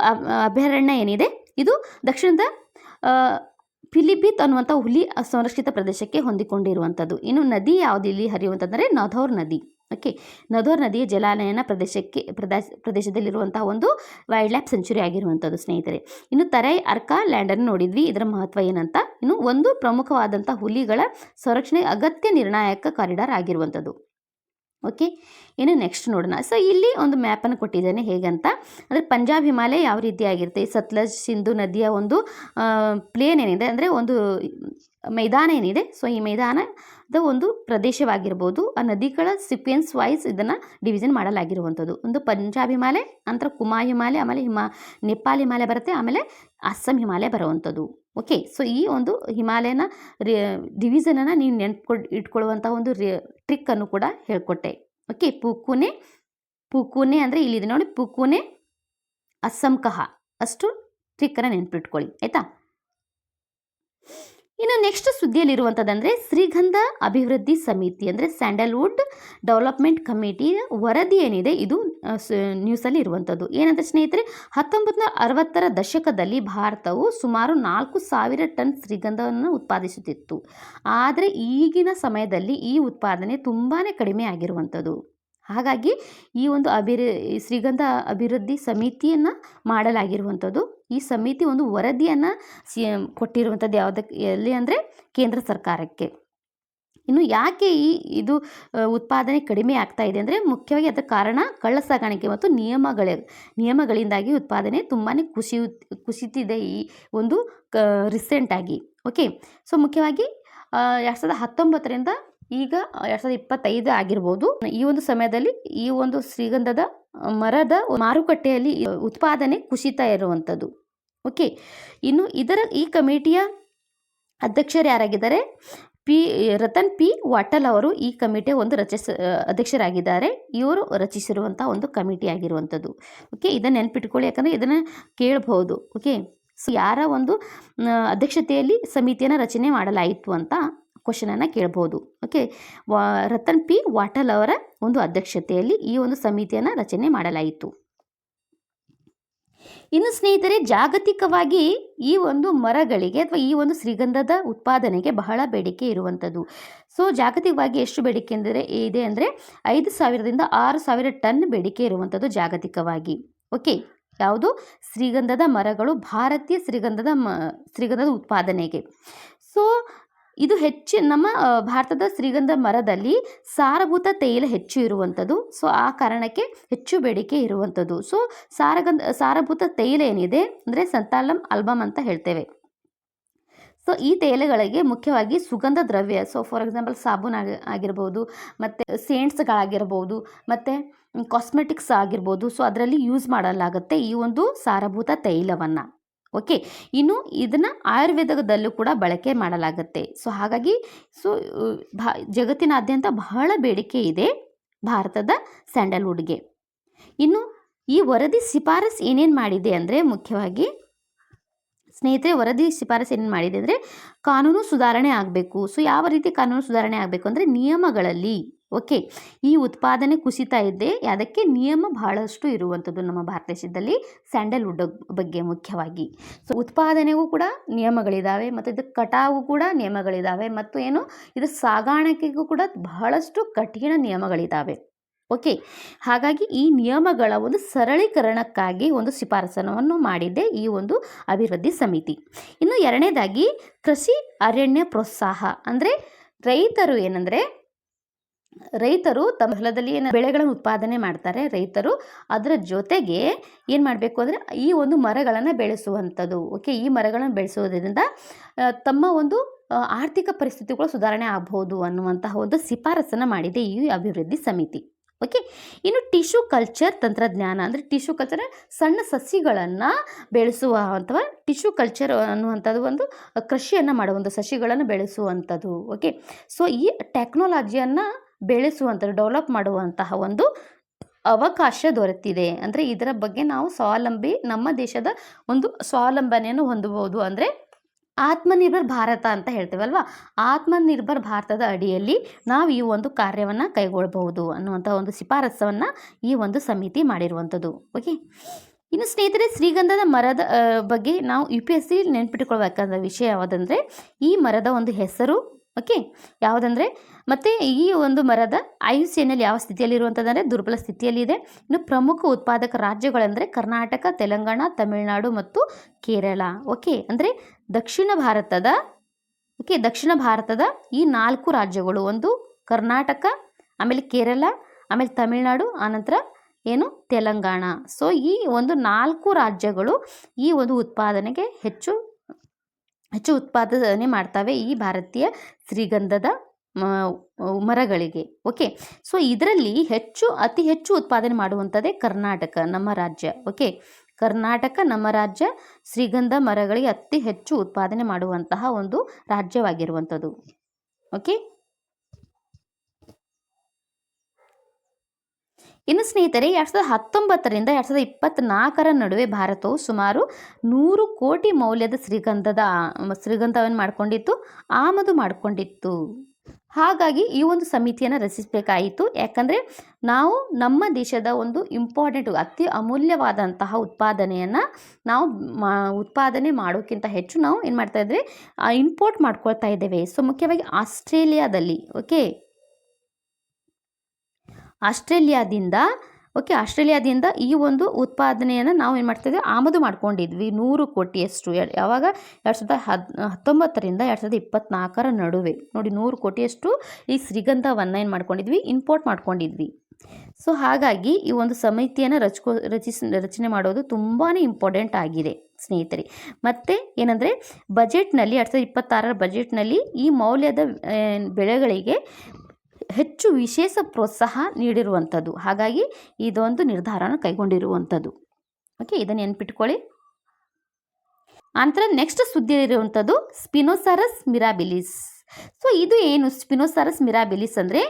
[SPEAKER 1] ಅಭಯಾರಣ್ಯ ಏನಿದೆ ಇದು ದಕ್ಷಿಣದ ಪಿಲಿಭಿತ್ ಅನ್ನುವಂಥ ಹುಲಿ ಸಂರಕ್ಷಿತ ಪ್ರದೇಶಕ್ಕೆ ಹೊಂದಿಕೊಂಡಿರುವಂಥದ್ದು. ಇನ್ನು ನದಿ ಯಾವುದು ಇಲ್ಲಿ ಹರಿಯುವಂಥದ್ದರೆ ನಥೋರ್ ನದಿ. ಓಕೆ, ನಥೋರ್ ನದಿಯ ಜಲಾನಯನ ಪ್ರದೇಶದಲ್ಲಿರುವಂತಹ ಒಂದು ವೈಲ್ಡ್ ಲೈಫ್ ಸೆಂಚುರಿ ಆಗಿರುವಂಥದ್ದು ಸ್ನೇಹಿತರೆ. ಇನ್ನು ತರೈ ಅರ್ಕಾ ಲ್ಯಾಂಡನ್ನು ನೋಡಿದ್ವಿ, ಇದರ ಮಹತ್ವ ಏನಂತ. ಇನ್ನು ಒಂದು ಪ್ರಮುಖವಾದಂಥ ಹುಲಿಗಳ ಸಂರಕ್ಷಣೆ ಅಗತ್ಯ ನಿರ್ಣಾಯಕ ಕಾರಿಡಾರ್ ಆಗಿರುವಂಥದ್ದು. ಓಕೆ, ಇನ್ನು ನೆಕ್ಸ್ಟ್ ನೋಡೋಣ. ಸೊ ಇಲ್ಲಿ ಒಂದು ಮ್ಯಾಪನ್ನು ಕೊಟ್ಟಿದ್ದೇನೆ ಹೇಗಂತ. ಅಂದರೆ ಪಂಜಾಬ್ ಹಿಮಾಲಯ ಯಾವ ರೀತಿಯಾಗಿರುತ್ತೆ, ಸತ್ಲಜ್ ಸಿಂಧು ನದಿಯ ಒಂದು ಪ್ಲೇನ್ ಏನಿದೆ ಅಂದರೆ ಒಂದು ಮೈದಾನ ಏನಿದೆ. ಸೊ ಈ ಮೈದಾನದ ಒಂದು ಪ್ರದೇಶವಾಗಿರ್ಬೋದು, ಆ ನದಿಗಳ ಸೀಕ್ವೆನ್ಸ್ ವೈಸ್ ಇದನ್ನು ಡಿವಿಷನ್ ಮಾಡಲಾಗಿರುವಂಥದ್ದು. ಒಂದು ಪಂಜಾಬ್ ಹಿಮಾಲಯ, ನಂತರ ಕುಮಾಯು ಹಿಮಾಲಯ, ಆಮೇಲೆ ನೇಪಾಲ್ ಹಿಮಾಲಯ ಬರುತ್ತೆ, ಆಮೇಲೆ ಅಸ್ಸಾಂ ಹಿಮಾಲಯ ಬರುವಂಥದ್ದು. ಓಕೆ, ಸೊ ಈ ಒಂದು ಹಿಮಾಲಯನ ಡಿವಿಷನನ್ನು ನೀವು ಇಟ್ಕೊಳ್ಳುವಂಥ ಒಂದು ಟ್ರಿಕ್ಕನ್ನು ಕೂಡ ಹೇಳ್ಕೊಟ್ಟೆ. ಓಕೆ, ಪುಕುನೆ ಅಂದರೆ ಇಲ್ಲಿದೆ ನೋಡಿ, ಪುಕುನೆ ಅಸ್ಸಾಂ ಕಹ, ಅಷ್ಟು ಟ್ರಿಕ್ಕನ್ನು ನೆನ್ಪಿಟ್ಕೊಳ್ಳಿ, ಆಯಿತಾ. ಇನ್ನು ನೆಕ್ಸ್ಟ್ ಸುದ್ದಿಯಲ್ಲಿರುವಂಥದ್ದಂದರೆ ಶ್ರೀಗಂಧ ಅಭಿವೃದ್ಧಿ ಸಮಿತಿ ಅಂದರೆ ಸ್ಯಾಂಡಲ್ವುಡ್ ಡೆವಲಪ್ಮೆಂಟ್ ಕಮಿಟಿ ವರದಿ ಏನಿದೆ ಇದು ನ್ಯೂಸಲ್ಲಿ ಇರುವಂಥದ್ದು. ಏನಂತ ಸ್ನೇಹಿತರೆ, 1960ರ ದಶಕದಲ್ಲಿ ಭಾರತವು ಸುಮಾರು 4000 ಟನ್ ಶ್ರೀಗಂಧವನ್ನು ಉತ್ಪಾದಿಸುತ್ತಿತ್ತು. ಆದರೆ ಈಗಿನ ಸಮಯದಲ್ಲಿ ಈ ಉತ್ಪಾದನೆ ತುಂಬಾ ಕಡಿಮೆ ಆಗಿರುವಂಥದ್ದು. ಹಾಗಾಗಿ ಈ ಒಂದು ಶ್ರೀಗಂಧ ಅಭಿವೃದ್ಧಿ ಸಮಿತಿಯನ್ನು ಮಾಡಲಾಗಿರುವಂಥದ್ದು. ಈ ಸಮಿತಿ ಒಂದು ವರದಿಯನ್ನು ಕೊಟ್ಟಿರುವಂಥದ್ದು ಎಲ್ಲಿ ಅಂದರೆ ಕೇಂದ್ರ ಸರ್ಕಾರಕ್ಕೆ. ಇನ್ನು ಯಾಕೆ ಇದು ಉತ್ಪಾದನೆ ಕಡಿಮೆ ಆಗ್ತಾ ಇದೆ ಅಂದರೆ ಮುಖ್ಯವಾಗಿ ಅದರ ಕಾರಣ ಕಳ್ಳ ಸಾಗಾಣಿಕೆ ಮತ್ತು ನಿಯಮಗಳಿಂದಾಗಿ ಉತ್ಪಾದನೆ ತುಂಬಾ ಕುಸಿತಿದೆ ಈ ಒಂದು ರೀಸೆಂಟಾಗಿ. ಓಕೆ, ಸೊ ಮುಖ್ಯವಾಗಿ 2019ರಿಂದ ಈಗ 2025 ಆಗಿರ್ಬೋದು. ಈ ಒಂದು ಸಮಯದಲ್ಲಿ ಈ ಒಂದು ಶ್ರೀಗಂಧದ ಮರದ ಮಾರುಕಟ್ಟೆಯಲ್ಲಿ ಉತ್ಪಾದನೆ ಕುಸಿತ ಇರುವಂಥದ್ದು. ಓಕೆ, ಇನ್ನು ಈ ಕಮಿಟಿಯ ಅಧ್ಯಕ್ಷರು ಯಾರಾಗಿದ್ದಾರೆ? ರತನ್ ಪಿ ವಾಟಲ್ ಅವರು ಈ ಕಮಿಟಿಯ ಒಂದು ಅಧ್ಯಕ್ಷರಾಗಿದ್ದಾರೆ. ಇವರು ರಚಿಸಿರುವಂಥ ಒಂದು ಕಮಿಟಿ ಆಗಿರುವಂಥದ್ದು. ಓಕೆ, ಇದನ್ನು ನೆನ್ಪಿಟ್ಕೊಳ್ಳಿ, ಯಾಕಂದರೆ ಇದನ್ನು ಕೇಳಬಹುದು. ಓಕೆ, ಸೊ ಯಾರ ಒಂದು ಅಧ್ಯಕ್ಷತೆಯಲ್ಲಿ ಸಮಿತಿಯನ್ನು ರಚನೆ ಮಾಡಲಾಯಿತು ಅಂತ ಕ್ವಶನನ್ನು ಕೇಳ್ಬೋದು. ಓಕೆ, ರತನ್ ಪಿ ವಾಟಲ್ ಅವರ ಒಂದು ಅಧ್ಯಕ್ಷತೆಯಲ್ಲಿ ಈ ಒಂದು ಸಮಿತಿಯನ್ನು ರಚನೆ ಮಾಡಲಾಯಿತು. ಇನ್ನು ಸ್ನೇಹಿತರೆ, ಜಾಗತಿಕವಾಗಿ ಈ ಒಂದು ಮರಗಳಿಗೆ ಅಥವಾ ಈ ಒಂದು ಶ್ರೀಗಂಧದ ಉತ್ಪಾದನೆಗೆ ಬಹಳ ಬೇಡಿಕೆ ಇರುವಂಥದ್ದು. ಸೊ ಜಾಗತಿಕವಾಗಿ ಎಷ್ಟು ಬೇಡಿಕೆ ಇದೆ ಅಂದರೆ 5,000ದಿಂದ 6,000 ಟನ್ ಬೇಡಿಕೆ ಇರುವಂಥದ್ದು ಜಾಗತಿಕವಾಗಿ. ಓಕೆ, ಯಾವುದು? ಶ್ರೀಗಂಧದ ಮರಗಳು, ಭಾರತೀಯ ಶ್ರೀಗಂಧದ ಉತ್ಪಾದನೆಗೆ. ಸೊ ಇದು ನಮ್ಮ ಭಾರತದ ಶ್ರೀಗಂಧ ಮರದಲ್ಲಿ ಸಾರಭೂತ ತೈಲ ಹೆಚ್ಚು ಇರುವಂಥದ್ದು. ಸೊ ಆ ಕಾರಣಕ್ಕೆ ಹೆಚ್ಚು ಬೇಡಿಕೆ ಇರುವಂಥದ್ದು. ಸೊ ಸಾರಭೂತ ತೈಲ ಏನಿದೆ ಅಂದರೆ ಸಂತಾಲಮ್ ಆಲ್ಬಮ್ ಅಂತ ಹೇಳ್ತೇವೆ. ಸೊ ಈ ತೈಲಗಳಿಗೆ ಮುಖ್ಯವಾಗಿ ಸುಗಂಧ ದ್ರವ್ಯ, ಸೊ ಫಾರ್ ಎಕ್ಸಾಂಪಲ್ ಸಾಬೂನ್ ಆಗಿರ್ಬೋದು, ಮತ್ತು ಸೇಂಟ್ಸ್ಗಳಾಗಿರ್ಬೋದು, ಮತ್ತು ಕಾಸ್ಮೆಟಿಕ್ಸ್ ಆಗಿರ್ಬೋದು. ಸೊ ಅದರಲ್ಲಿ ಯೂಸ್ ಮಾಡಲಾಗುತ್ತೆ ಈ ಒಂದು ಸಾರಭೂತ ತೈಲವನ್ನು. ಓಕೆ, ಇನ್ನು ಇದನ್ನು ಆಯುರ್ವೇದದಲ್ಲೂ ಕೂಡ ಬಳಕೆ ಮಾಡಲಾಗುತ್ತೆ. ಸೊ ಹಾಗಾಗಿ ಜಗತ್ತಿನಾದ್ಯಂತ ಬಹಳ ಬೇಡಿಕೆ ಇದೆ ಭಾರತದ ಸ್ಯಾಂಡಲ್ವುಡ್ಗೆ. ಇನ್ನು ಈ ವರದಿ ಶಿಫಾರಸ್ ಏನೇನು ಮಾಡಿದೆ ಅಂದರೆ, ಮುಖ್ಯವಾಗಿ ಸ್ನೇಹಿತರೆ, ವರದಿ ಶಿಫಾರಸು ಏನೇನು ಮಾಡಿದೆ ಅಂದರೆ ಕಾನೂನು ಸುಧಾರಣೆ ಆಗಬೇಕು. ಸೊ ಯಾವ ರೀತಿ ಕಾನೂನು ಸುಧಾರಣೆ ಆಗಬೇಕು ಅಂದರೆ ನಿಯಮಗಳಲ್ಲಿ. ಓಕೆ, ಈ ಉತ್ಪಾದನೆ ಕುಸಿತ ಇದೆ, ಅದಕ್ಕೆ ನಿಯಮ ಬಹಳಷ್ಟು ಇರುವಂಥದ್ದು ನಮ್ಮ ಭಾರತ ದೇಶದಲ್ಲಿ ಸ್ಯಾಂಡಲ್ವುಡ್ ಬಗ್ಗೆ ಮುಖ್ಯವಾಗಿ. ಸೊ ಉತ್ಪಾದನೆಗೂ ಕೂಡ ನಿಯಮಗಳಿದ್ದಾವೆ, ಮತ್ತು ಇದು ಕಟಾವು ಕೂಡ ನಿಯಮಗಳಿದ್ದಾವೆ, ಮತ್ತು ಇದು ಸಾಗಾಣಿಕೆಗೂ ಕೂಡ ಬಹಳಷ್ಟು ಕಠಿಣ ನಿಯಮಗಳಿದ್ದಾವೆ. ಓಕೆ, ಹಾಗಾಗಿ ಈ ನಿಯಮಗಳ ಒಂದು ಸರಳೀಕರಣಕ್ಕಾಗಿ ಒಂದು ಶಿಫಾರಸನ್ನು ಮಾಡಿದೆ ಈ ಒಂದು ಅಭಿವೃದ್ಧಿ ಸಮಿತಿ. ಇನ್ನು ಎರಡನೇದಾಗಿ ಕೃಷಿ ಅರಣ್ಯ ಪ್ರೋತ್ಸಾಹ ಅಂದರೆ ರೈತರು ತಮ್ಮ ಹೊಲದಲ್ಲಿ ಬೆಳೆಗಳನ್ನು ಉತ್ಪಾದನೆ ಮಾಡ್ತಾರೆ. ರೈತರು ಅದರ ಜೊತೆಗೆ ಏನು ಮಾಡಬೇಕು ಅಂದರೆ ಈ ಒಂದು ಮರಗಳನ್ನು ಬೆಳೆಸುವಂಥದ್ದು. ಓಕೆ, ಈ ಮರಗಳನ್ನು ಬೆಳೆಸುವುದರಿಂದ ತಮ್ಮ ಒಂದು ಆರ್ಥಿಕ ಪರಿಸ್ಥಿತಿಗಳು ಸುಧಾರಣೆ ಆಗಬಹುದು ಅನ್ನುವಂತಹ ಒಂದು ಶಿಫಾರಸನ್ನು ಮಾಡಿದೆ ಈ ಅಭಿವೃದ್ಧಿ ಸಮಿತಿ. ಓಕೆ, ಇನ್ನು ಟಿಶ್ಯೂ ಕಲ್ಚರ್ ತಂತ್ರಜ್ಞಾನ ಅಂದರೆ ಟಿಶ್ಯೂ ಕಲ್ಚರ್ ಸಣ್ಣ ಸಸಿಗಳನ್ನು ಬೆಳೆಸುವ ಅಥವಾ ಟಿಶ್ಯೂ ಕಲ್ಚರ್ ಅನ್ನುವಂಥದ್ದು ಒಂದು ಕೃಷಿಯನ್ನು ಮಾಡುವಂಥ ಸಸಿಗಳನ್ನು ಬೆಳೆಸುವಂಥದ್ದು. ಓಕೆ, ಸೊ ಈ ಟೆಕ್ನಾಲಜಿಯನ್ನು ಬೆಳೆಸುವಂಥದ್ದು, ಡೆವಲಪ್ ಮಾಡುವಂತಹ ಒಂದು ಅವಕಾಶ ದೊರೆತಿದೆ. ಅಂದರೆ ಇದರ ಬಗ್ಗೆ ನಾವು ನಮ್ಮ ದೇಶದ ಒಂದು ಸ್ವಾವಲಂಬನೆಯನ್ನು ಹೊಂದಬಹುದು. ಅಂದರೆ ಆತ್ಮನಿರ್ಭರ್ ಭಾರತ ಅಂತ ಹೇಳ್ತೇವಲ್ವಾ, ಆತ್ಮನಿರ್ಭರ್ ಭಾರತದ ಅಡಿಯಲ್ಲಿ ನಾವು ಈ ಒಂದು ಕಾರ್ಯವನ್ನು ಕೈಗೊಳ್ಳಬಹುದು ಅನ್ನುವಂಥ ಒಂದು ಶಿಫಾರಸನ್ನು ಈ ಒಂದು ಸಮಿತಿ ಮಾಡಿರುವಂಥದ್ದು. ಓಕೆ, ಇನ್ನು ಸ್ನೇಹಿತರೆ, ಶ್ರೀಗಂಧದ ಮರದ ಬಗ್ಗೆ ನಾವು UPSC ನೆನ್ಪಿಟ್ಕೊಳ್ಬೇಕಾದ ವಿಷಯ ಯಾವುದಂದರೆ ಈ ಮರದ ಒಂದು ಹೆಸರು. ಓಕೆ, ಯಾವುದಂದರೆ, ಮತ್ತು ಈ ಒಂದು ಮರದ IUCNನಲ್ಲಿ ಯಾವ ಸ್ಥಿತಿಯಲ್ಲಿ ಇರುವಂಥದ್ದಂದರೆ ದುರ್ಬಲ ಸ್ಥಿತಿಯಲ್ಲಿದೆ. ಇನ್ನು ಪ್ರಮುಖ ಉತ್ಪಾದಕ ರಾಜ್ಯಗಳೆಂದರೆ ಕರ್ನಾಟಕ, ತೆಲಂಗಾಣ, ತಮಿಳುನಾಡು ಮತ್ತು ಕೇರಳ. ಓಕೆ, ಅಂದರೆ ದಕ್ಷಿಣ ಭಾರತದ ಈ 4 ರಾಜ್ಯಗಳು, ಒಂದು ಕರ್ನಾಟಕ, ಆಮೇಲೆ ಕೇರಳ, ಆಮೇಲೆ ತಮಿಳುನಾಡು, ಆನಂತರ ತೆಲಂಗಾಣ. ಸೊ ಈ ಒಂದು 4 ರಾಜ್ಯಗಳು ಈ ಒಂದು ಉತ್ಪಾದನೆಗೆ ಹೆಚ್ಚು ಉತ್ಪಾದನೆ ಮಾಡ್ತವೆ ಈ ಭಾರತೀಯ ಶ್ರೀಗಂಧದ ಮರಗಳಿಗೆ. ಓಕೆ, ಸೊ ಇದರಲ್ಲಿ ಅತಿ ಹೆಚ್ಚು ಉತ್ಪಾದನೆ ಮಾಡುವಂಥದ್ದೇ ಕರ್ನಾಟಕ, ನಮ್ಮ ರಾಜ್ಯ. ಓಕೆ, ಕರ್ನಾಟಕ ನಮ್ಮ ರಾಜ್ಯ ಶ್ರೀಗಂಧ ಮರಗಳಿಗೆ ಅತಿ ಹೆಚ್ಚು ಉತ್ಪಾದನೆ ಮಾಡುವಂತಹ ಒಂದು ರಾಜ್ಯವಾಗಿರುವಂಥದ್ದು. ಓಕೆ, ಇನ್ನು ಸ್ನೇಹಿತರೆ, 2019ರಿಂದ 2024 ನಡುವೆ ಭಾರತವು ಸುಮಾರು 100 ಕೋಟಿ ಮೌಲ್ಯದ ಶ್ರೀಗಂಧವನ್ನು ಆಮದು ಮಾಡಿಕೊಂಡಿತ್ತು. ಹಾಗಾಗಿ ಈ ಒಂದು ಸಮಿತಿಯನ್ನು ರಚಿಸಬೇಕಾಯಿತು. ಯಾಕಂದರೆ ನಾವು ನಮ್ಮ ದೇಶದ ಒಂದು ಅತಿ ಅಮೂಲ್ಯವಾದಂತಹ ಉತ್ಪಾದನೆಯನ್ನು ನಾವು ಉತ್ಪಾದನೆ ಮಾಡೋಕ್ಕಿಂತ ಹೆಚ್ಚು ನಾವು ಏನು ಮಾಡ್ತಾ ಇದ್ವಿ, ಇಂಪೋರ್ಟ್ ಮಾಡ್ಕೊಳ್ತಾ ಇದ್ದೇವೆ. ಸೊ ಮುಖ್ಯವಾಗಿ ಆಸ್ಟ್ರೇಲಿಯಾದಿಂದ ಈ ಒಂದು ಉತ್ಪಾದನೆಯನ್ನು ನಾವು ಏನು ಮಾಡ್ತಿದ್ವಿ, ಆಮದು ಮಾಡ್ಕೊಂಡಿದ್ವಿ 100 ಕೋಟಿಯಷ್ಟು. ಯಾವಾಗ 2019ರಿಂದ 2024 ನಡುವೆ ನೋಡಿ 100 ಕೋಟಿಯಷ್ಟು ಈ ಶ್ರೀಗಂಧವನ್ನು ಏನು ಮಾಡ್ಕೊಂಡಿದ್ವಿ, ಇಂಪೋರ್ಟ್ ಮಾಡ್ಕೊಂಡಿದ್ವಿ. ಸೊ ಹಾಗಾಗಿ ಈ ಒಂದು ಸಮಿತಿಯನ್ನು ರಚನೆ ಮಾಡೋದು ತುಂಬಾ ಇಂಪಾರ್ಟೆಂಟ್ ಆಗಿದೆ ಸ್ನೇಹಿತರೆ. ಮತ್ತು ಏನಂದರೆ ಬಜೆಟ್ನಲ್ಲಿ 2026 ಬಜೆಟ್ನಲ್ಲಿ ಈ ಮೌಲ್ಯದ ಬೆಳೆಗಳಿಗೆ ಹೆಚ್ಚು ವಿಶೇಷ ಪ್ರೋತ್ಸಾಹ ನೀಡಿರುವಂಥದ್ದು. ಹಾಗಾಗಿ ಇದೊಂದು ನಿರ್ಧಾರನ ಕೈಗೊಂಡಿರುವಂಥದ್ದು. ಓಕೆ, ಇದನ್ನು ನೆನ್ಪಿಟ್ಕೊಳ್ಳಿ. ನಂತರ ನೆಕ್ಸ್ಟ್ ಸುದ್ದಿ ಇರುವಂಥದ್ದು ಸ್ಪಿನೋಸಾರಸ್ ಮಿರಾಬಿಲಿಸ್. ಸೊ ಇದು ಏನು ಸ್ಪಿನೋಸಾರಸ್ ಮಿರಾಬಿಲಿಸ್ ಅಂದರೆ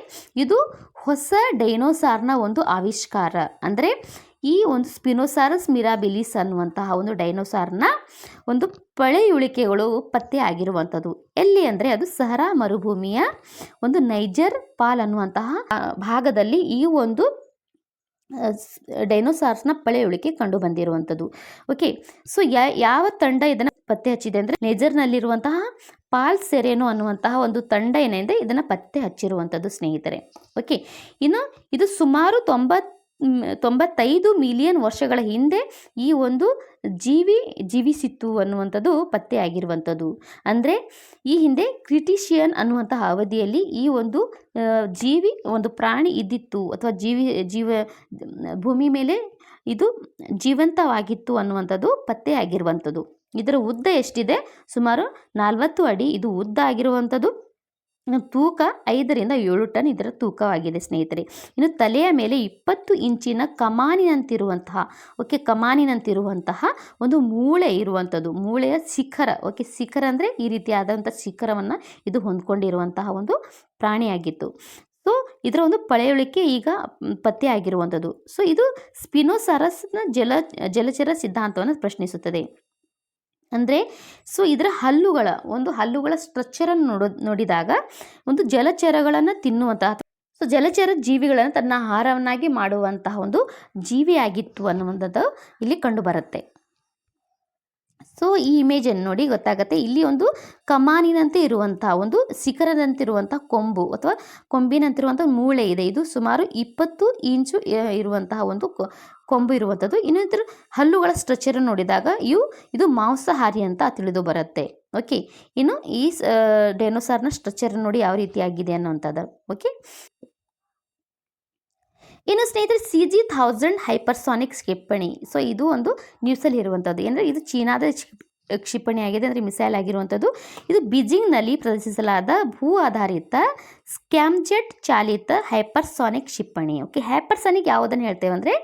[SPEAKER 1] ಇದು ಹೊಸ ಡೈನೋಸಾರ್ನ ಒಂದು ಆವಿಷ್ಕಾರ. ಅಂದರೆ ಈ ಒಂದು ಸ್ಪಿನೋಸಾರಸ್ ಮಿರಾಬಿಲಿಸ್ ಅನ್ನುವಂತಹ ಒಂದು ಡೈನೋಸಾರ್ನ ಒಂದು ಪಳೆಯುಳಿಕೆಗಳು ಪತ್ತೆ ಆಗಿರುವಂಥದ್ದು. ಎಲ್ಲಿ ಅಂದರೆ ಅದು ಸಹರಾ ಮರುಭೂಮಿಯ ಒಂದು ನೈಜರ್ ಪಾಲ್ ಅನ್ನುವಂತಹ ಭಾಗದಲ್ಲಿ ಈ ಒಂದು ಡೈನೋಸಾರ್ಸ್ನ ಪಳೆಯುಳಿಕೆ ಕಂಡು ಬಂದಿರುವಂಥದ್ದು. ಓಕೆ, ಸೊ ಯಾವ ತಂಡ ಇದನ್ನು ಪತ್ತೆ ಹಚ್ಚಿದೆ ಅಂದರೆ ನೈಜರ್ನಲ್ಲಿರುವಂತಹ ಪಾಲ್ ಸೆರೆನೋ ಅನ್ನುವಂತಹ ಒಂದು ತಂಡ ಏನಿದೆ ಇದನ್ನು ಪತ್ತೆ ಹಚ್ಚಿರುವಂಥದ್ದು ಸ್ನೇಹಿತರೆ. ಓಕೆ, ಇನ್ನು ಇದು ಸುಮಾರು 95 ಮಿಲಿಯನ್ ವರ್ಷಗಳ ಹಿಂದೆ ಈ ಒಂದು ಜೀವಿಸಿತ್ತು ಅನ್ನುವಂಥದ್ದು ಪತ್ತೆಯಾಗಿರುವಂಥದ್ದು. ಅಂದರೆ ಈ ಹಿಂದೆ ಕ್ರಿಟಿಷಿಯನ್ ಅನ್ನುವಂತಹ ಅವಧಿಯಲ್ಲಿ ಈ ಒಂದು ಒಂದು ಪ್ರಾಣಿ ಇದ್ದಿತ್ತು ಅಥವಾ ಭೂಮಿ ಮೇಲೆ ಇದು ಜೀವಂತವಾಗಿತ್ತು ಅನ್ನುವಂಥದ್ದು ಪತ್ತೆಯಾಗಿರುವಂಥದ್ದು. ಇದರ ಉದ್ದ ಎಷ್ಟಿದೆ? ಸುಮಾರು 40 ಅಡಿ ಇದು ಉದ್ದ ಆಗಿರುವಂಥದ್ದು. ತೂಕ 5 ರಿಂದ 7 ಟನ್ ಇದರ ತೂಕವಾಗಿದೆ ಸ್ನೇಹಿತರೆ. ಇನ್ನು ತಲೆಯ ಮೇಲೆ 20 ಇಂಚಿನ ಕಮಾನಿನಂತಿರುವಂತಹ ಒಂದು ಮೂಳೆ ಇರುವಂಥದ್ದು. ಮೂಳೆಯ ಶಿಖರ, ಓಕೆ, ಶಿಖರ ಅಂದರೆ ಈ ರೀತಿಯಾದಂಥ ಶಿಖರವನ್ನು ಇದು ಹೊಂದ್ಕೊಂಡಿರುವಂತಹ ಒಂದು ಪ್ರಾಣಿಯಾಗಿತ್ತು. ಸೊ ಇದರ ಒಂದು ಪಳೆಯುಳಿಕೆ ಈಗ ಪತ್ತೆ ಆಗಿರುವಂಥದ್ದು. ಸೊ ಇದು ಸ್ಪಿನೋಸಾರಸ್ನ ಜಲಚರ ಸಿದ್ಧಾಂತವನ್ನು ಪ್ರಶ್ನಿಸುತ್ತದೆ. ಅಂದರೆ ಸೊ ಇದರ ಹಲ್ಲುಗಳ ಸ್ಟ್ರಕ್ಚರನ್ನು ನೋಡಿದಾಗ ಒಂದು ಜಲಚರಗಳನ್ನು ತಿನ್ನುವಂತಹ, ಸೊ ಜಲಚರ ಜೀವಿಗಳನ್ನು ತನ್ನ ಆಹಾರವನ್ನಾಗಿ ಮಾಡುವಂತಹ ಒಂದು ಜೀವಿಯಾಗಿತ್ತು ಅನ್ನುವಂಥದ್ದು ಇಲ್ಲಿ ಕಂಡುಬರುತ್ತೆ. ಸೊ ಈ ಇಮೇಜನ್ನು ನೋಡಿ ಗೊತ್ತಾಗುತ್ತೆ. ಇಲ್ಲಿ ಒಂದು ಕಮಾನಿನಂತೆ ಇರುವಂತಹ ಒಂದು ಶಿಖರದಂತಿರುವಂತಹ ಕೊಂಬು ಅಥವಾ ಕೊಂಬಿನಂತಿರುವಂಥ ಮೂಳೆ ಇದೆ. ಇದು ಸುಮಾರು 20 ಇಂಚು ಇರುವಂತಹ ಒಂದು ಕೊಂಬು ಇರುವಂಥದ್ದು. ಇನ್ನು ಇದರ ಹಲ್ಲುಗಳ ಸ್ಟ್ರಕ್ಚರ್ ನೋಡಿದಾಗ ಇದು ಮಾಂಸಾಹಾರಿ ಅಂತ ತಿಳಿದು ಬರುತ್ತೆ. ಓಕೆ, ಇನ್ನು ಈ ಡೈನೋಸಾರ್ನ ಸ್ಟ್ರಕ್ಚರ್ ನೋಡಿ ಯಾವ ರೀತಿಯಾಗಿದೆ ಅನ್ನುವಂಥದ್ದು. ಓಕೆ, ಇನ್ನು ಸ್ನೇಹಿತರೆ CG-1000 ಹೈಪರ್ಸಾನಿಕ್ ಕ್ಷಿಪಣಿ. ಸೊ ಇದು ಒಂದು ನ್ಯೂಸಲ್ಲಿ ಇರುವಂಥದ್ದು. ಅಂದರೆ ಇದು ಚೀನಾದ ಕ್ಷಿಪಣಿ ಆಗಿದೆ, ಅಂದರೆ ಮಿಸೈಲ್ ಆಗಿರುವಂಥದ್ದು. ಇದು ಬೀಜಿಂಗ್ನಲ್ಲಿ ಪ್ರದರ್ಶಿಸಲಾದ ಭೂ ಆಧಾರಿತ ಸ್ಕ್ಯಾಮ್ಜೆಟ್ ಚಾಲಿತ ಹೈಪರ್ಸಾನಿಕ್ ಕ್ಷಿಪಣಿ. ಓಕೆ, ಹೈಪರ್ಸಾನಿಕ್ ಯಾವುದನ್ನು ಹೇಳ್ತೇವೆ ಅಂದರೆ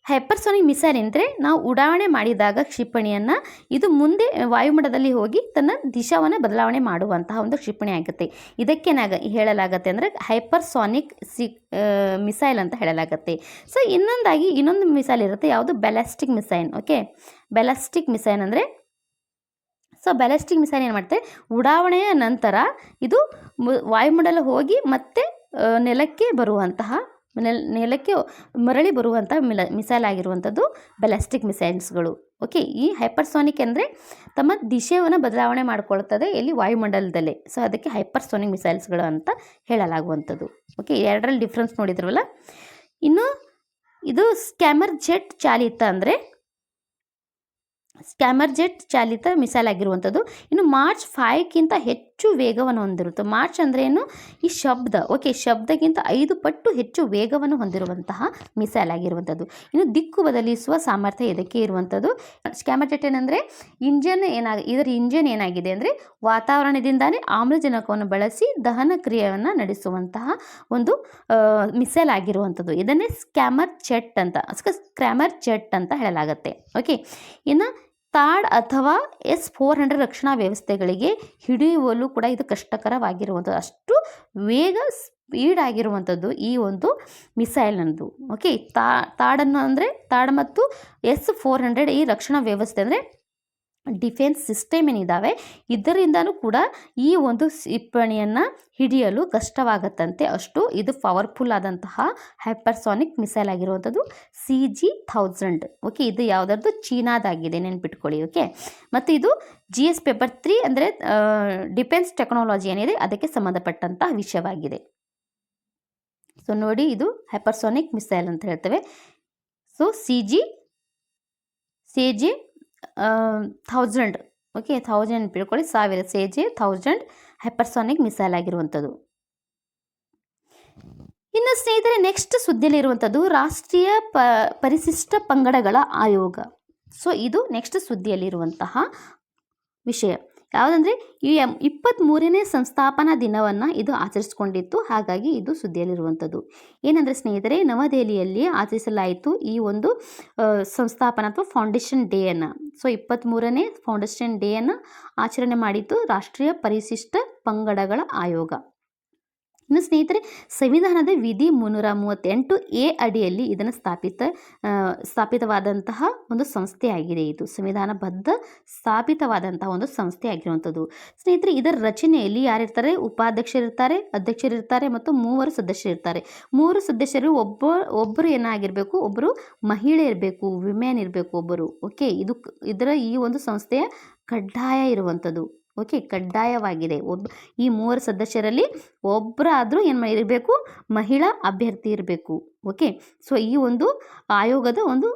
[SPEAKER 1] ಹೈಪರ್ಸಾನಿಕ್ ಮಿಸೈಲ್ ಅಂದರೆ ನಾವು ಉಡಾವಣೆ ಮಾಡಿದಾಗ ಕ್ಷಿಪಣಿಯನ್ನು ಇದು ಮುಂದೆ ವಾಯುಮಂಡಲದಲ್ಲಿ ಹೋಗಿ ತನ್ನ ದಿಶಾವನ್ನು ಬದಲಾವಣೆ ಮಾಡುವಂತಹ ಒಂದು ಕ್ಷಿಪಣಿ ಆಗುತ್ತೆ. ಇದಕ್ಕೇನಾಗ ಹೇಳಲಾಗತ್ತೆ ಅಂದರೆ ಹೈಪರ್ಸಾನಿಕ್ ಮಿಸೈಲ್ ಅಂತ ಹೇಳಲಾಗತ್ತೆ. ಸೊ ಇನ್ನೊಂದು ಮಿಸೈಲ್ ಇರುತ್ತೆ, ಯಾವುದು ballistic missile. Okay, ballistic missile ಅಂದರೆ ಸೊ ಬ್ಯಾಲಿಸ್ಟಿಕ್ ಮಿಸೈಲ್ ಏನು ಮಾಡುತ್ತೆ, ಉಡಾವಣೆಯ ನಂತರ ಇದು ವಾಯುಮಂಡಲ ಹೋಗಿ ಮತ್ತೆ ನೆಲಕ್ಕೆ ಮರಳಿ ಬರುವಂಥ ಮಿಸೈಲ್ ಆಗಿರುವಂಥದ್ದು ಬ್ಯಾಲಿಸ್ಟಿಕ್ ಮಿಸೈಲ್ಸ್ಗಳು. ಓಕೆ, ಈ ಹೈಪರ್ಸಾನಿಕ್ ಅಂದರೆ ತಮ್ಮ ದಿಶೆಯನ್ನು ಬದಲಾವಣೆ ಮಾಡಿಕೊಳ್ತದೆ ಎಲ್ಲಿ ವಾಯುಮಂಡಲದಲ್ಲೇ. ಸೊ ಅದಕ್ಕೆ ಹೈಪರ್ಸಾನಿಕ್ ಮಿಸೈಲ್ಸ್ಗಳು ಅಂತ ಹೇಳಲಾಗುವಂಥದ್ದು. ಓಕೆ, ಎರಡರಲ್ಲಿ ಡಿಫ್ರೆನ್ಸ್ ನೋಡಿದ್ರವಲ್ಲ. ಇನ್ನು ಇದು ಸ್ಕ್ಯಾಮರ್ಜೆಟ್ ಚಾಲಿತ ಮಿಸೈಲ್ ಆಗಿರುವಂಥದ್ದು. ಇನ್ನು ಮಾರ್ಚ್ 5ಕ್ಕಿಂತ ಹೆಚ್ಚು ವೇಗವನ್ನು ಹೊಂದಿರುತ್ತೆ. ಮಾರ್ಚ್ ಅಂದರೆ ಏನು, ಈ ಶಬ್ದಕ್ಕಿಂತ 5 ಪಟ್ಟು ಹೆಚ್ಚು ವೇಗವನ್ನು ಹೊಂದಿರುವಂತಹ ಮಿಸೈಲ್ ಆಗಿರುವಂಥದ್ದು. ಇನ್ನು ದಿಕ್ಕು ಬದಲಿಸುವ ಸಾಮರ್ಥ್ಯ ಇದಕ್ಕೆ ಇರುವಂಥದ್ದು. ಸ್ಕ್ಯಾಮರ್ಜೆಟ್ ಏನಂದರೆ ಇದರ ಇಂಜನ್ ಏನಾಗಿದೆ ಅಂದರೆ ವಾತಾವರಣದಿಂದಾನೇ ಆಮ್ಲಜನಕವನ್ನು ಬಳಸಿ ದಹನ ಕ್ರಿಯೆಯನ್ನು ನಡೆಸುವಂತಹ ಒಂದು ಮಿಸೈಲ್ ಆಗಿರುವಂಥದ್ದು. ಇದನ್ನೇ ಸ್ಕ್ಯಾಮರ್ಜೆಟ್ ಅಂತ ಹೇಳಲಾಗುತ್ತೆ. ಓಕೆ, ಇನ್ನು ತಾಡ್ ಅಥವಾ S-400 ರಕ್ಷಣಾ ವ್ಯವಸ್ಥೆಗಳಿಗೆ ಹಿಡಿಯುವಲು ಕೂಡ ಇದು ಕಷ್ಟಕರವಾಗಿರುವಂಥದ್ದು. ಅಷ್ಟು ಸ್ಪೀಡ್ ಆಗಿರುವಂಥದ್ದು ಈ ಒಂದು ಮಿಸೈಲ್ನದು. ಓಕೆ, ತಾಡ್ ಮತ್ತು S-400 ಈ ರಕ್ಷಣಾ ವ್ಯವಸ್ಥೆ ಅಂದರೆ ಡಿಫೆನ್ಸ್ ಸಿಸ್ಟಮ್ ಏನಿದ್ದಾವೆ ಇದರಿಂದನೂ ಕೂಡ ಈ ಒಂದು ಕ್ಷಿಪಣಿಯನ್ನು ಹಿಡಿಯಲು ಕಷ್ಟವಾಗತ್ತಂತೆ. ಅಷ್ಟು ಇದು ಪವರ್ಫುಲ್ ಆದಂತಹ ಹೈಪರ್ಸಾನಿಕ್ ಮಿಸೈಲ್ ಆಗಿರುವಂಥದ್ದು CG-1000. ಓಕೆ, ಇದು ಯಾವುದಾದ್ರು ಚೀನಾದಾಗಿದೆ, ನೆನ್ಪಿಟ್ಕೊಳ್ಳಿ. ಓಕೆ, ಮತ್ತು ಇದು GS ಪೇಪರ್ 3 ಅಂದರೆ ಡಿಫೆನ್ಸ್ ಟೆಕ್ನಾಲಜಿ ಏನಿದೆ ಅದಕ್ಕೆ ಸಂಬಂಧಪಟ್ಟಂತಹ ವಿಷಯವಾಗಿದೆ. ಸೊ ನೋಡಿ, ಇದು ಹೈಪರ್ಸಾನಿಕ್ ಮಿಸೈಲ್ ಅಂತ ಹೇಳ್ತೇವೆ. So CG-1000. ಓಕೆ, 1000 ನೆನ್ಪಿಟ್ಕೊಳ್ಳಿ, 1000. CG-1000 ಹೈಪರ್ಸಾನಿಕ್ ಮಿಸೈಲ್ ಆಗಿರುವಂಥದ್ದು. ಇನ್ನು ಸ್ನೇಹಿತರೆ ನೆಕ್ಸ್ಟ್ ಸುದ್ದಿಯಲ್ಲಿರುವಂಥದ್ದು ರಾಷ್ಟ್ರೀಯ ಪರಿಶಿಷ್ಟ ಪಂಗಡಗಳ ಆಯೋಗ. ಸೊ ಇದು ನೆಕ್ಸ್ಟ್ ಸುದ್ದಿಯಲ್ಲಿರುವಂತಹ ವಿಷಯ ಯಾವುದಂದರೆ ಈ 23ನೇ ಸಂಸ್ಥಾಪನಾ ದಿನವನ್ನು ಇದು ಆಚರಿಸಿಕೊಂಡಿತ್ತು. ಹಾಗಾಗಿ ಇದು ಸುದ್ದಿಯಲ್ಲಿರುವಂಥದ್ದು ಏನಂದರೆ ಸ್ನೇಹಿತರೆ, ನವದೆಹಲಿಯಲ್ಲಿ ಆಚರಿಸಲಾಯಿತು ಈ ಒಂದು ಸಂಸ್ಥಾಪನಾ ಅಥವಾ ಫೌಂಡೇಶನ್ ಡೇಯನ್ನು. ಸೊ 23ನೇ ಫೌಂಡೇಶನ್ ಡೇಯನ್ನು ಆಚರಣೆ ಮಾಡಿತ್ತು ರಾಷ್ಟ್ರೀಯ ಪರಿಶಿಷ್ಟ ಪಂಗಡಗಳ ಆಯೋಗ. ಇನ್ನು ಸ್ನೇಹಿತರೆ, ಸಂವಿಧಾನದ ವಿಧಿ 338A ಅಡಿಯಲ್ಲಿ ಇದನ್ನು ಸ್ಥಾಪಿತವಾದಂತಹ ಒಂದು ಸಂಸ್ಥೆಯಾಗಿದೆ. ಇದು ಸಂವಿಧಾನಬದ್ಧ ಸ್ಥಾಪಿತವಾದಂತಹ ಒಂದು ಸಂಸ್ಥೆ ಆಗಿರುವಂಥದ್ದು. ಸ್ನೇಹಿತರೆ, ಇದರ ರಚನೆಯಲ್ಲಿ ಯಾರಿರ್ತಾರೆ? ಉಪಾಧ್ಯಕ್ಷರಿರ್ತಾರೆ, ಅಧ್ಯಕ್ಷರಿರ್ತಾರೆ ಮತ್ತು 3 ಸದಸ್ಯರಿರ್ತಾರೆ. 3 ಸದಸ್ಯರು ಒಬ್ಬರು ಏನಾಗಿರಬೇಕು? ಒಬ್ಬರು ಮಹಿಳೆ ಇರಬೇಕು, ವಿಮೆನ್ ಇರಬೇಕು ಒಬ್ಬರು. ಓಕೆ, ಇದರ ಈ ಒಂದು ಸಂಸ್ಥೆಯ ಕಡ್ಡಾಯ ಇರುವಂಥದ್ದು. ಓಕೆ, ಕಡ್ಡಾಯವಾಗಿದೆ. ಈ 3 ಸದಸ್ಯರಲ್ಲಿ ಒಬ್ಬರಾದರೂ ಏನು ಇರಬೇಕು? ಮಹಿಳಾ ಅಭ್ಯರ್ಥಿ ಇರಬೇಕು. ಓಕೆ, ಸೊ ಈ ಒಂದು ಆಯೋಗದ ಒಂದು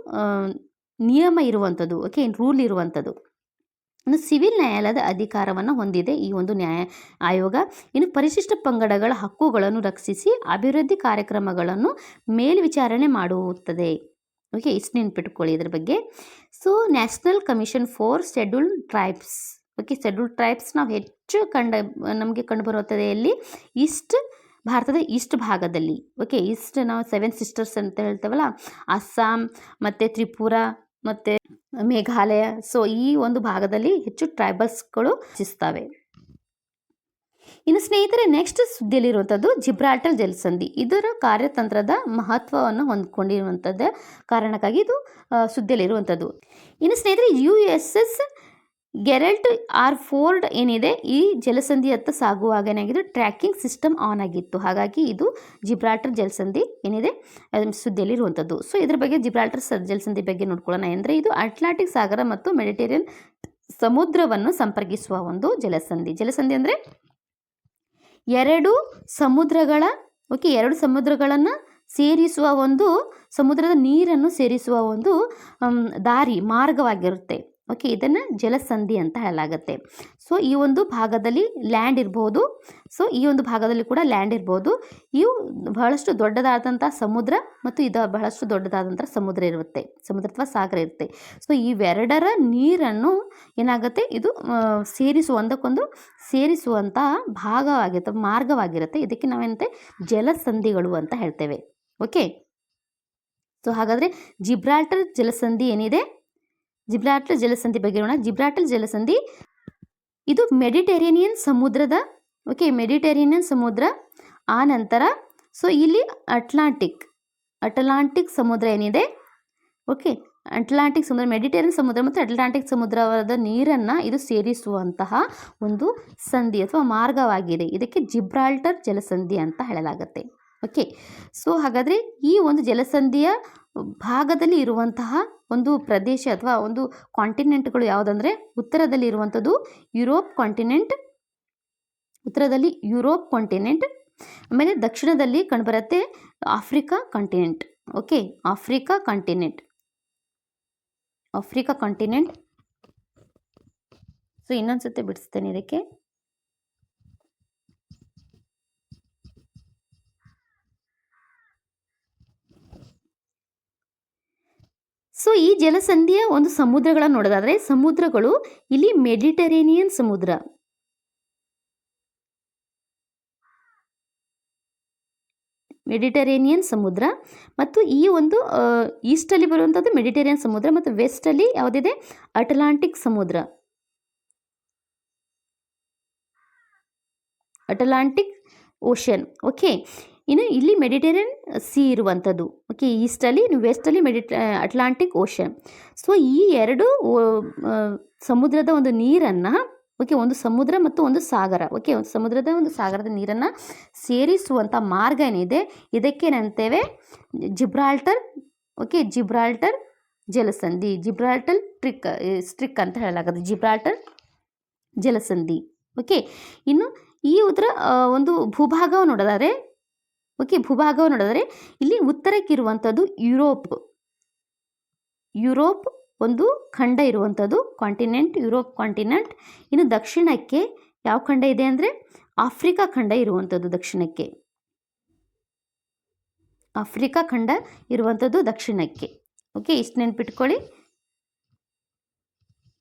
[SPEAKER 1] ನಿಯಮ ಇರುವಂಥದ್ದು. ಓಕೆ, ರೂಲ್ ಇರುವಂಥದ್ದು. ಇನ್ನು ಸಿವಿಲ್ ನ್ಯಾಯಾಲಯದ ಅಧಿಕಾರವನ್ನು ಹೊಂದಿದೆ ಈ ಒಂದು ಆಯೋಗ. ಇನ್ನು ಪರಿಶಿಷ್ಟ ಪಂಗಡಗಳ ಹಕ್ಕುಗಳನ್ನು ರಕ್ಷಿಸಿ ಅಭಿವೃದ್ಧಿ ಕಾರ್ಯಕ್ರಮಗಳನ್ನು ಮೇಲ್ವಿಚಾರಣೆ ಮಾಡುತ್ತದೆ. ಓಕೆ, ಇಷ್ಟು ನೆನ್ಪಿಟ್ಕೊಳ್ಳಿ ಇದ್ರ ಬಗ್ಗೆ. So national commission for scheduled tribes. Okay, scheduled tribes ನಾವು ಹೆಚ್ಚು ನಮಗೆ ಕಂಡುಬರುತ್ತದೆ ಎಲ್ಲಿ? ಭಾರತದ ಈಸ್ಟ್ ಭಾಗದಲ್ಲಿ. ಓಕೆ, ಈಸ್ಟ್ ನಾವು 7 ಸಿಸ್ಟರ್ಸ್ ಅಂತ ಹೇಳ್ತೇವಲ್ಲ, ಅಸ್ಸಾಂ ಮತ್ತು ತ್ರಿಪುರ ಮತ್ತು ಮೇಘಾಲಯ. ಸೊ ಈ ಒಂದು ಭಾಗದಲ್ಲಿ ಹೆಚ್ಚು ಟ್ರೈಬಲ್ಸ್ಗಳು ವಾಸಿಸ್ತವೆ. ಇನ್ನು ಸ್ನೇಹಿತರೆ, ನೆಕ್ಸ್ಟ್ ಸುದ್ದಿಯಲ್ಲಿರುವಂಥದ್ದು ಜಿಬ್ರಾಲ್ಟರ್ ಜಲಸಂಧಿ. ಇದರ ಕಾರ್ಯತಂತ್ರದ ಮಹತ್ವವನ್ನು ಹೊಂದ್ಕೊಂಡಿರುವಂಥದ್ದು ಕಾರಣಕ್ಕಾಗಿ ಇದು ಸುದ್ದಿಯಲ್ಲಿರುವಂಥದ್ದು. ಇನ್ನು ಸ್ನೇಹಿತರೆ, USS ಗೆರಲ್ಟ್ ಆರ್ ಫೋರ್ಡ್ ಏನಿದೆ, ಈ ಜಲಸಂಧಿಯತ್ತ ಸಾಗುವಾಗ ಏನಾಗಿದೆ? ಟ್ರ್ಯಾಕಿಂಗ್ ಸಿಸ್ಟಮ್ ಆನ್ ಆಗಿತ್ತು. ಹಾಗಾಗಿ ಇದು ಜಿಬ್ರಾಲ್ಟರ್ ಜಲಸಂಧಿ ಏನಿದೆ ಸುದ್ದಿಯಲ್ಲಿರುವಂಥದ್ದು. ಸೊ ಇದ್ರ ಬಗ್ಗೆ ಜಿಬ್ರಾಲ್ಟರ್ ಜಲಸಂಧಿ ಬಗ್ಗೆ ನೋಡ್ಕೊಳ್ಳೋಣ. ಅಂದರೆ ಇದು ಅಟ್ಲಾಂಟಿಕ್ ಸಾಗರ ಮತ್ತು ಮೆಡಿಟೇರಿಯನ್ ಸಮುದ್ರವನ್ನು ಸಂಪರ್ಕಿಸುವ ಒಂದು ಜಲಸಂಧಿ. ಜಲಸಂಧಿ ಅಂದರೆ ಎರಡು ಸಮುದ್ರಗಳನ್ನು ಸೇರಿಸುವ ಒಂದು, ಸಮುದ್ರದ ನೀರನ್ನು ಸೇರಿಸುವ ಒಂದು ಮಾರ್ಗವಾಗಿರುತ್ತೆ. ಓಕೆ, ಇದನ್ನು ಜಲಸಂಧಿ ಅಂತ ಹೇಳಲಾಗುತ್ತೆ. ಸೊ ಈ ಒಂದು ಭಾಗದಲ್ಲಿ ಲ್ಯಾಂಡ್ ಇರ್ಬೋದು. ಸೊ ಈ ಒಂದು ಭಾಗದಲ್ಲಿ ಕೂಡ ಲ್ಯಾಂಡ್ ಇರ್ಬೋದು. ಇವು ಬಹಳಷ್ಟು ದೊಡ್ಡದಾದಂಥ ಸಮುದ್ರ ಮತ್ತು ಇದು ಬಹಳಷ್ಟು ದೊಡ್ಡದಾದಂಥ ಸಮುದ್ರ ಅಥವಾ ಸಾಗರ ಇರುತ್ತೆ. ಸೊ ಇವೆರಡರ ನೀರನ್ನು ಏನಾಗುತ್ತೆ? ಇದು ಒಂದಕ್ಕೊಂದು ಸೇರಿಸುವಂತಹ ಭಾಗವಾಗಿರುತ್ತೆ, ಮಾರ್ಗವಾಗಿರುತ್ತೆ. ಇದಕ್ಕೆ ನಾವೇನಂತೆ? ಜಲಸಂಧಿಗಳು ಅಂತ ಹೇಳ್ತೇವೆ. ಓಕೆ, ಸೊ ಹಾಗಾದರೆ ಜಿಬ್ರಾಲ್ಟರ್ ಜಲಸಂಧಿ ಏನಿದೆ, ಜಿಬ್ರಾಲ್ಟರ್ ಜಲಸಂಧಿ ಬಗ್ಗೆ ನೋಡೋಣ. ಜಿಬ್ರಾಲ್ಟರ್ ಜಲಸಂಧಿ ಇದು ಮೆಡಿಟರೇನಿಯನ್ ಸಮುದ್ರದ, ಓಕೆ, ಮೆಡಿಟರೇನಿಯನ್ ಸಮುದ್ರ ಆ ನಂತರ ಸೊ ಇಲ್ಲಿ ಅಟ್ಲಾಂಟಿಕ್ ಸಮುದ್ರ ಏನಿದೆ, ಓಕೆ, ಅಟ್ಲಾಂಟಿಕ್ ಸಮುದ್ರ, ಮೆಡಿಟರೇನಿಯನ್ ಸಮುದ್ರ ಮತ್ತು ಅಟ್ಲಾಂಟಿಕ್ ಸಮುದ್ರದ ನೀರನ್ನು ಇದು ಸೇರಿಸುವಂತಹ ಒಂದು ಸಂಧಿ ಅಥವಾ ಮಾರ್ಗವಾಗಿದೆ. ಇದಕ್ಕೆ ಜಿಬ್ರಾಲ್ಟರ್ ಜಲಸಂಧಿ ಅಂತ ಹೇಳಲಾಗುತ್ತೆ. ಓಕೆ, ಸೊ ಹಾಗಾದರೆ ಈ ಒಂದು ಜಲಸಂಧಿಯ ಭಾಗದಲ್ಲಿ ಇರುವಂತಹ ಒಂದು ಪ್ರದೇಶ ಅಥವಾ ಒಂದು ಕಾಂಟಿನೆಂಟ್ಗಳು ಯಾವುದಂದರೆ, ಉತ್ತರದಲ್ಲಿ ಇರುವಂಥದ್ದು ಯುರೋಪ್ ಕಾಂಟಿನೆಂಟ್, ಆಮೇಲೆ ದಕ್ಷಿಣದಲ್ಲಿ ಕಂಡುಬರುತ್ತೆ Africa continent. Okay, Africa continent. So ಇನ್ನೊಂದ್ಸತಿ ಬಿಡಿಸ್ತೇನೆ ಇದಕ್ಕೆ. ಸೊ ಈ ಜಲಸಂಧಿಯ ಒಂದು ಸಮುದ್ರಗಳನ್ನು ನೋಡೋದಾದರೆ, ಸಮುದ್ರಗಳು ಇಲ್ಲಿ ಮೆಡಿಟರೇನಿಯನ್ ಸಮುದ್ರ ಮತ್ತು ಈ ಒಂದು ಈಸ್ಟಲ್ಲಿ ಬರುವಂಥದ್ದು ಮೆಡಿಟರೇನಿಯನ್ ಸಮುದ್ರ ಮತ್ತು ವೆಸ್ಟಲ್ಲಿ ಯಾವುದಿದೆ? Atlantic ocean. ಓಕೆ, ಇನ್ನು ಇಲ್ಲಿ ಮೆಡಿಟರೇನಿಯನ್ ಸಿ ಇರುವಂಥದ್ದು. ಓಕೆ, ಈಸ್ಟಲ್ಲಿ, ವೆಸ್ಟಲ್ಲಿ ಅಟ್ಲಾಂಟಿಕ್ ಓಷನ್. ಸೊ ಈ ಎರಡು ಸಮುದ್ರದ ಒಂದು ನೀರನ್ನು, ಓಕೆ, ಒಂದು ಸಮುದ್ರ ಮತ್ತು ಒಂದು ಸಾಗರ, ಓಕೆ, ಒಂದು ಸಮುದ್ರದ ಒಂದು ಸಾಗರದ ನೀರನ್ನು ಸೇರಿಸುವಂಥ ಮಾರ್ಗ ಏನಿದೆ ಇದಕ್ಕೇನಂತೇವೆ? ಜಿಬ್ರಾಲ್ಟರ್. ಓಕೆ, ಜಿಬ್ರಾಲ್ಟರ್ ಜಲಸಂಧಿ, ಜಿಬ್ರಾಲ್ಟರ್ ಸ್ಟ್ರಿಕ್ ಅಂತ ಹೇಳಲಾಗುತ್ತೆ, ಜಿಬ್ರಾಲ್ಟರ್ ಜಲಸಂಧಿ. ಓಕೆ, ಇನ್ನು ಈ ಉತ್ತರ ಒಂದು ಭೂಭಾಗವನ್ನು ನೋಡೋದಾದರೆ, ಓಕೆ, ಇಲ್ಲಿ ಉತ್ತರಕ್ಕಿರುವಂಥದ್ದು ಯುರೋಪ್ ಒಂದು ಖಂಡ ಇರುವಂಥದ್ದು, ಯುರೋಪ್ ಕಾಂಟಿನೆಂಟ್. ಇನ್ನು ದಕ್ಷಿಣಕ್ಕೆ ಯಾವ ಖಂಡ ಇದೆ ಅಂದರೆ ಆಫ್ರಿಕಾ ಖಂಡ ಇರುವಂಥದ್ದು ದಕ್ಷಿಣಕ್ಕೆ. ಆಫ್ರಿಕಾ ಖಂಡ ಇರುವಂಥದ್ದು ದಕ್ಷಿಣಕ್ಕೆ. ಓಕೆ, ಇಷ್ಟು ನೆನ್ಪಿಟ್ಕೊಳ್ಳಿ.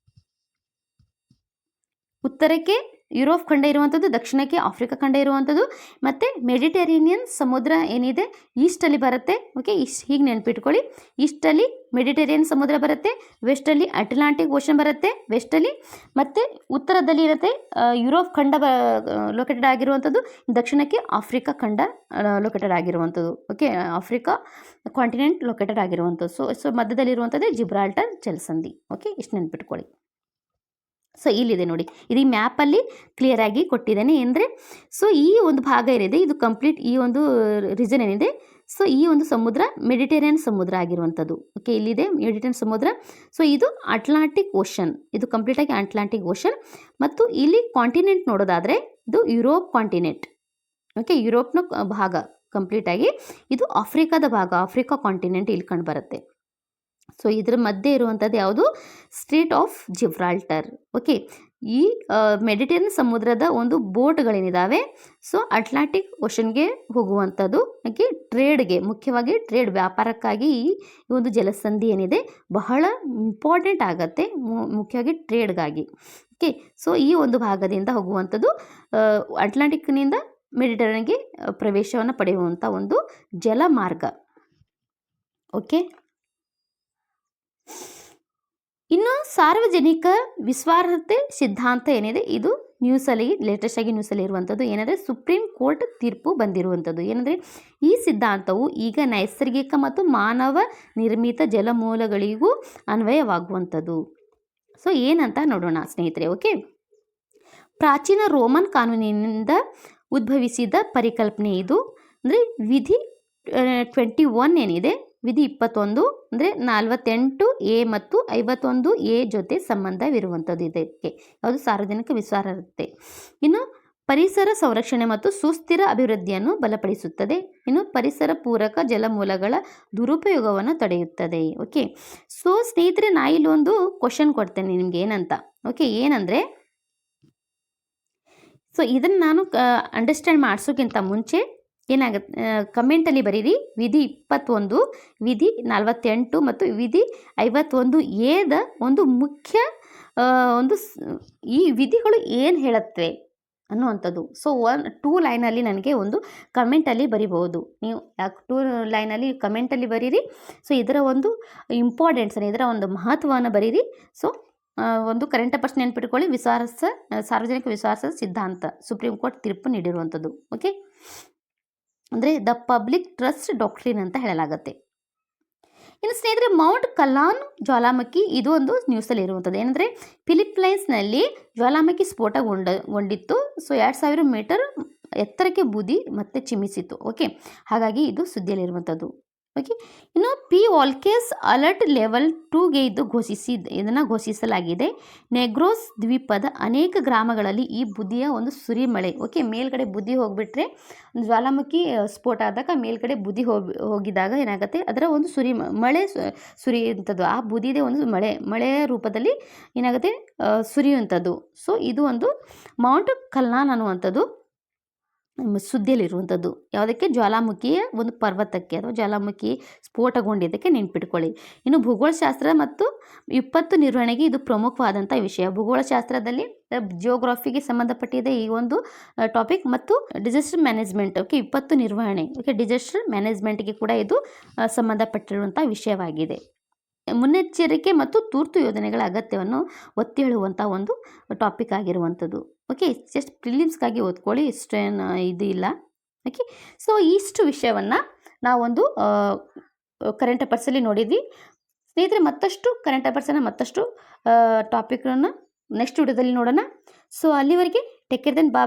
[SPEAKER 1] ಉತ್ತರಕ್ಕೆ ಯುರೋಪ್ ಖಂಡ ಇರುವಂಥದ್ದು, ದಕ್ಷಿಣಕ್ಕೆ ಆಫ್ರಿಕಾ ಖಂಡ ಇರುವಂಥದ್ದು, ಮತ್ತು ಮೆಡಿಟೇರೇನಿಯನ್ ಸಮುದ್ರ ಏನಿದೆ ಈಸ್ಟಲ್ಲಿ ಬರುತ್ತೆ. ಓಕೆ, ಹೀಗೆ ನೆನ್ಪಿಟ್ಕೊಳ್ಳಿ. ಈಸ್ಟಲ್ಲಿ ಮೆಡಿಟೇರಿಯನ್ ಸಮುದ್ರ ಬರುತ್ತೆ, ವೆಸ್ಟಲ್ಲಿ ಅಟ್ಲಾಂಟಿಕ್ ಓಷನ್ ಬರುತ್ತೆ ವೆಸ್ಟಲ್ಲಿ, ಮತ್ತು ಉತ್ತರದಲ್ಲಿ ಇರುತ್ತೆ ಯುರೋಪ್ ಖಂಡ ಲೊಕೇಟೆಡ್ ಆಗಿರುವಂಥದ್ದು, ದಕ್ಷಿಣಕ್ಕೆ ಆಫ್ರಿಕಾ ಖಂಡ ಲೊಕೇಟೆಡ್ ಆಗಿರುವಂಥದ್ದು. ಓಕೆ, ಆಫ್ರಿಕಾ ಕಾಂಟಿನೆಂಟ್ ಲೊಕೇಟೆಡ್ ಆಗಿರುವಂಥದ್ದು. ಸೊ ಮಧ್ಯದಲ್ಲಿರುವಂಥದ್ದೇ ಜಿಬ್ರಾಲ್ಟರ್ ಜಲಸಂಧಿ. ಓಕೆ, ಇಷ್ಟು ನೆನ್ಪಿಟ್ಕೊಳ್ಳಿ. ಸೊ ಇಲ್ಲಿದೆ ನೋಡಿ, ಇದು ಈ ಮ್ಯಾಪಲ್ಲಿ ಕ್ಲಿಯರಾಗಿ ಕೊಟ್ಟಿದ್ದೇನೆ. ಅಂದರೆ ಸೊ ಈ ಒಂದು ಭಾಗ ಏನಿದೆ ಇದು ಕಂಪ್ಲೀಟ್, ಈ ಒಂದು ರೀಜನ್ ಏನಿದೆ, ಸೊ ಈ ಒಂದು ಸಮುದ್ರ ಮೆಡಿಟೇರಿಯನ್ ಸಮುದ್ರ ಆಗಿರುವಂಥದ್ದು. ಓಕೆ, ಇಲ್ಲಿದೆ ಮೆಡಿಟೇರಿಯನ್ ಸಮುದ್ರ. ಸೊ ಇದು ಅಟ್ಲಾಂಟಿಕ್ ಓಷನ್, ಇದು ಕಂಪ್ಲೀಟಾಗಿ ಅಟ್ಲಾಂಟಿಕ್ ಓಷನ್. ಮತ್ತು ಇಲ್ಲಿ ಕಾಂಟಿನೆಂಟ್ ನೋಡೋದಾದರೆ ಇದು ಯುರೋಪ್ ಕಾಂಟಿನೆಂಟ್. ಓಕೆ, ಯುರೋಪ್ನ ಭಾಗ ಕಂಪ್ಲೀಟಾಗಿ, ಇದು ಆಫ್ರಿಕಾದ ಭಾಗ, ಆಫ್ರಿಕಾ ಕಾಂಟಿನೆಂಟ್ ಇಲ್ಲಿ ಕಂಡು ಬರುತ್ತೆ. ಸೊ ಇದರ ಮಧ್ಯೆ ಇರುವಂಥದ್ದು ಯಾವುದು? Straight of Gibraltar. ಓಕೆ, ಈ ಮೆಡಿಟೇರಿಯನ್ ಸಮುದ್ರದ ಒಂದು ಬೋಟ್ಗಳೇನಿದ್ದಾವೆ ಸೊ ಅಟ್ಲಾಂಟಿಕ್ ಓಷನ್ಗೆ ಹೋಗುವಂಥದ್ದು. ಓಕೆ, ಟ್ರೇಡ್ಗೆ, ಮುಖ್ಯವಾಗಿ ಟ್ರೇಡ್ ವ್ಯಾಪಾರಕ್ಕಾಗಿ ಈ ಒಂದು ಜಲಸಂಧಿ ಏನಿದೆ ಬಹಳ ಇಂಪಾರ್ಟೆಂಟ್ ಆಗುತ್ತೆ, ಮುಖ್ಯವಾಗಿ ಟ್ರೇಡ್ಗಾಗಿ. ಓಕೆ, ಸೊ ಈ ಒಂದು ಭಾಗದಿಂದ ಹೋಗುವಂಥದ್ದು ಅಟ್ಲಾಂಟಿಕ್ನಿಂದ ಮೆಡಿಟೇರಿಯನ್ಗೆ ಪ್ರವೇಶವನ್ನು ಪಡೆಯುವಂಥ ಒಂದು ಜಲಮಾರ್ಗ. ಓಕೆ, ಇನ್ನು ಸಾರ್ವಜನಿಕ ವಿಶ್ವಾಸಾರ್ಹತೆ ಸಿದ್ಧಾಂತ ಏನಿದೆ ಇದು ನ್ಯೂಸಲ್ಲಿ, ಲೇಟೆಸ್ಟ್ ಆಗಿ ನ್ಯೂಸಲ್ಲಿ ಇರುವಂಥದ್ದು ಏನಂದರೆ ಸುಪ್ರೀಂ ಕೋರ್ಟ್ ತೀರ್ಪು ಬಂದಿರುವಂಥದ್ದು. ಏನಂದರೆ ಈ ಸಿದ್ಧಾಂತವು ಈಗ ನೈಸರ್ಗಿಕ ಮತ್ತು ಮಾನವ ನಿರ್ಮಿತ ಜಲಮೂಲಗಳಿಗೂ ಅನ್ವಯವಾಗುವಂಥದ್ದು. ಸೊ ಏನಂತ ನೋಡೋಣ ಸ್ನೇಹಿತರೆ. ಓಕೆ, ಪ್ರಾಚೀನ ರೋಮನ್ ಕಾನೂನಿನಿಂದ ಉದ್ಭವಿಸಿದ ಪರಿಕಲ್ಪನೆ ಇದು. ಅಂದರೆ ವಿಧಿ 21 ಏನಿದೆ, ವಿಧಿ 21 ಅಂದರೆ 48A ಮತ್ತು 51A ಜೊತೆ ಸಂಬಂಧವಿರುವಂಥದ್ದು. ಇದಕ್ಕೆ ಯಾವುದು? ಸಾರ್ವಜನಿಕ ವಿಶ್ವಾಸಾರ್ಹತೆ. ಇನ್ನು ಪರಿಸರ ಸಂರಕ್ಷಣೆ ಮತ್ತು ಸುಸ್ಥಿರ ಅಭಿವೃದ್ಧಿಯನ್ನು ಬಲಪಡಿಸುತ್ತದೆ. ಇನ್ನು ಪರಿಸರ ಪೂರಕ ಜಲಮೂಲಗಳ ದುರುಪಯೋಗವನ್ನು ತಡೆಯುತ್ತದೆ. ಓಕೆ, ಸೊ ಸ್ನೇಹಿತರೆ, ನಾ ಇಲ್ಲೊಂದು ಕ್ವಶನ್ ಕೊಡ್ತೇನೆ ನಿಮ್ಗೆ ಏನಂತ. ಓಕೆ, ಏನಂದರೆ ಸೊ ಇದನ್ನು ನಾನು ಅಂಡರ್ಸ್ಟ್ಯಾಂಡ್ ಮಾಡಿಸೋಕ್ಕಿಂತ ಮುಂಚೆ ಏನಾಗುತ್ತೆ ಕಮೆಂಟಲ್ಲಿ ಬರೀರಿ. ವಿಧಿ 21, ವಿಧಿ 48 ಮತ್ತು ವಿಧಿ 51A ಒಂದು ಮುಖ್ಯ ಒಂದು ಈ ವಿಧಿಗಳು ಏನು ಹೇಳುತ್ತವೆ ಅನ್ನುವಂಥದ್ದು. ಸೊ 2 ಲೈನಲ್ಲಿ ನನಗೆ ಒಂದು ಕಮೆಂಟಲ್ಲಿ ಬರಿಬಹುದು. ನೀವು 2 ಲೈನಲ್ಲಿ ಕಮೆಂಟಲ್ಲಿ ಬರೀರಿ. ಸೊ ಇದರ ಒಂದು ಇಂಪಾರ್ಟೆನ್ಸನ್ನು, ಇದರ ಒಂದು ಮಹತ್ವವನ್ನು ಬರೀರಿ. ಸೊ ಒಂದು ಕರೆಂಟ್ ಅಫೇರ್ಸ್ ನೆನ್ಪಿಟ್ಕೊಳ್ಳಿ. ಸಾರ್ವಜನಿಕ ವಿಶ್ವಾಸ ಸಿದ್ಧಾಂತ ಸುಪ್ರೀಂ ಕೋರ್ಟ್ ತೀರ್ಪು ನೀಡಿರುವಂಥದ್ದು. ಓಕೆ, ಅಂದರೆ ದ ಪಬ್ಲಿಕ್ ಟ್ರಸ್ಟ್ ಡಾಕ್ಟ್ರಿನ್ ಅಂತ ಹೇಳಲಾಗುತ್ತೆ. ಇನ್ನು ಸ್ನೇಹಿತರೆ, ಮೌಂಟ್ ಕಲ್ಲಾನ್ ಜ್ವಾಲಾಮುಖಿ ಇದು ಒಂದು ನ್ಯೂಸಲ್ಲಿ ಇರುವಂಥದ್ದು. ಏನಂದರೆ ಫಿಲಿಪ್ಪೈನ್ಸ್ನಲ್ಲಿ ಜ್ವಾಲಾಮುಖಿ ಸ್ಫೋಟಗೊಂಡಿತ್ತು. ಸೊ 2000 ಮೀಟರ್ ಎತ್ತರಕ್ಕೆ ಬೂದಿ ಮತ್ತೆ ಚಿಮ್ಮಿಸಿತು. ಓಕೆ, ಹಾಗಾಗಿ ಇದು ಸುದ್ದಿಯಲ್ಲಿರುವಂಥದ್ದು. ಓಕೆ, ಇನ್ನು ಪಿ ವಾಲ್ಕೇಸ್ ಅಲರ್ಟ್ ಲೆವೆಲ್ 2ಗೆ ಇದನ್ನು ಘೋಷಿಸಲಾಗಿದೆ. ನೆಗ್ರೋಸ್ ದ್ವೀಪದ ಅನೇಕ ಗ್ರಾಮಗಳಲ್ಲಿ ಈ ಬೂದಿಯ ಒಂದು ಸುರಿಮಳೆ. ಓಕೆ, ಮೇಲ್ಗಡೆ ಬೂದಿ ಹೋಗಿಬಿಟ್ರೆ, ಜ್ವಾಲಾಮುಖಿ ಸ್ಫೋಟ ಆದಾಗ ಮೇಲ್ಗಡೆ ಬೂದಿ ಹೋಗಿದಾಗ ಏನಾಗುತ್ತೆ, ಅದರ ಒಂದು ಮಳೆ ಸುರಿಯುವಂಥದ್ದು, ಆ ಬೂದಿದೆ ಒಂದು ಮಳೆಯ ರೂಪದಲ್ಲಿ ಏನಾಗುತ್ತೆ ಸುರಿಯುವಂಥದ್ದು. ಸೊ ಇದು ಒಂದು ಮೌಂಟ್ ಕಲ್ಲಾನ್ ಅನ್ನುವಂಥದ್ದು ಸುದ್ದಿಯಲ್ಲಿರುವಂಥದ್ದು. ಯಾವುದಕ್ಕೆ? ಜ್ವಾಲಾಮುಖಿಯ ಒಂದು ಪರ್ವತಕ್ಕೆ ಅಥವಾ ಜ್ವಾಲಾಮುಖಿ ಸ್ಫೋಟಗೊಂಡಿದ್ದಕ್ಕೆ ನೆನ್ಪಿಟ್ಕೊಳ್ಳಿ. ಇನ್ನು ಭೂಗೋಳಶಾಸ್ತ್ರ ಮತ್ತು ವಿಪತ್ತು ನಿರ್ವಹಣೆಗೆ ಇದು ಪ್ರಮುಖವಾದಂಥ ವಿಷಯ. ಭೂಗೋಳಶಾಸ್ತ್ರದಲ್ಲಿ ಜಿಯೋಗ್ರಫಿಗೆ ಸಂಬಂಧಪಟ್ಟಿದೆ ಈ ಒಂದು ಟಾಪಿಕ್, ಮತ್ತು ಡಿಸಾಸ್ಟರ್ ಮ್ಯಾನೇಜ್ಮೆಂಟ್. ಓಕೆ, ವಿಪತ್ತು ನಿರ್ವಹಣೆ. ಓಕೆ, ಡಿಸಾಸ್ಟರ್ ಮ್ಯಾನೇಜ್ಮೆಂಟ್ಗೆ ಕೂಡ ಇದು ಸಂಬಂಧಪಟ್ಟಿರುವಂಥ ವಿಷಯವಾಗಿದೆ. ಮುನ್ನೆಚ್ಚರಿಕೆ ಮತ್ತು ತುರ್ತು ಯೋಜನೆಗಳ ಅಗತ್ಯವನ್ನು ಒತ್ತಿ ಹೇಳುವಂಥ ಒಂದು ಟಾಪಿಕ್ ಆಗಿರುವಂಥದ್ದು. ಓಕೆ, ಜಸ್ಟ್ ಪ್ರಿಲಿಮ್ಸ್ಗಾಗಿ ಓದ್ಕೊಳ್ಳಿ, ಇಷ್ಟೇನು ಇದು ಇಲ್ಲ. ಓಕೆ, ಸೊ ಇಷ್ಟು ವಿಷಯವನ್ನು ನಾವೊಂದು ಕರೆಂಟ್ ಅಫೇರ್ಸಲ್ಲಿ ನೋಡಿದ್ವಿ ಸ್ನೇಹಿತರೆ. ಮತ್ತಷ್ಟು ಕರೆಂಟ್ ಅಫೇರ್ಸನ್ನು, ಮತ್ತಷ್ಟು ಟಾಪಿಕ್ಗಳನ್ನು ನೆಕ್ಸ್ಟ್ ವಿಡಿಯೋದಲ್ಲಿ ನೋಡೋಣ. ಸೊ ಅಲ್ಲಿವರೆಗೆ ಟೇಕ್ ಕೇರ್ ದೆನ್.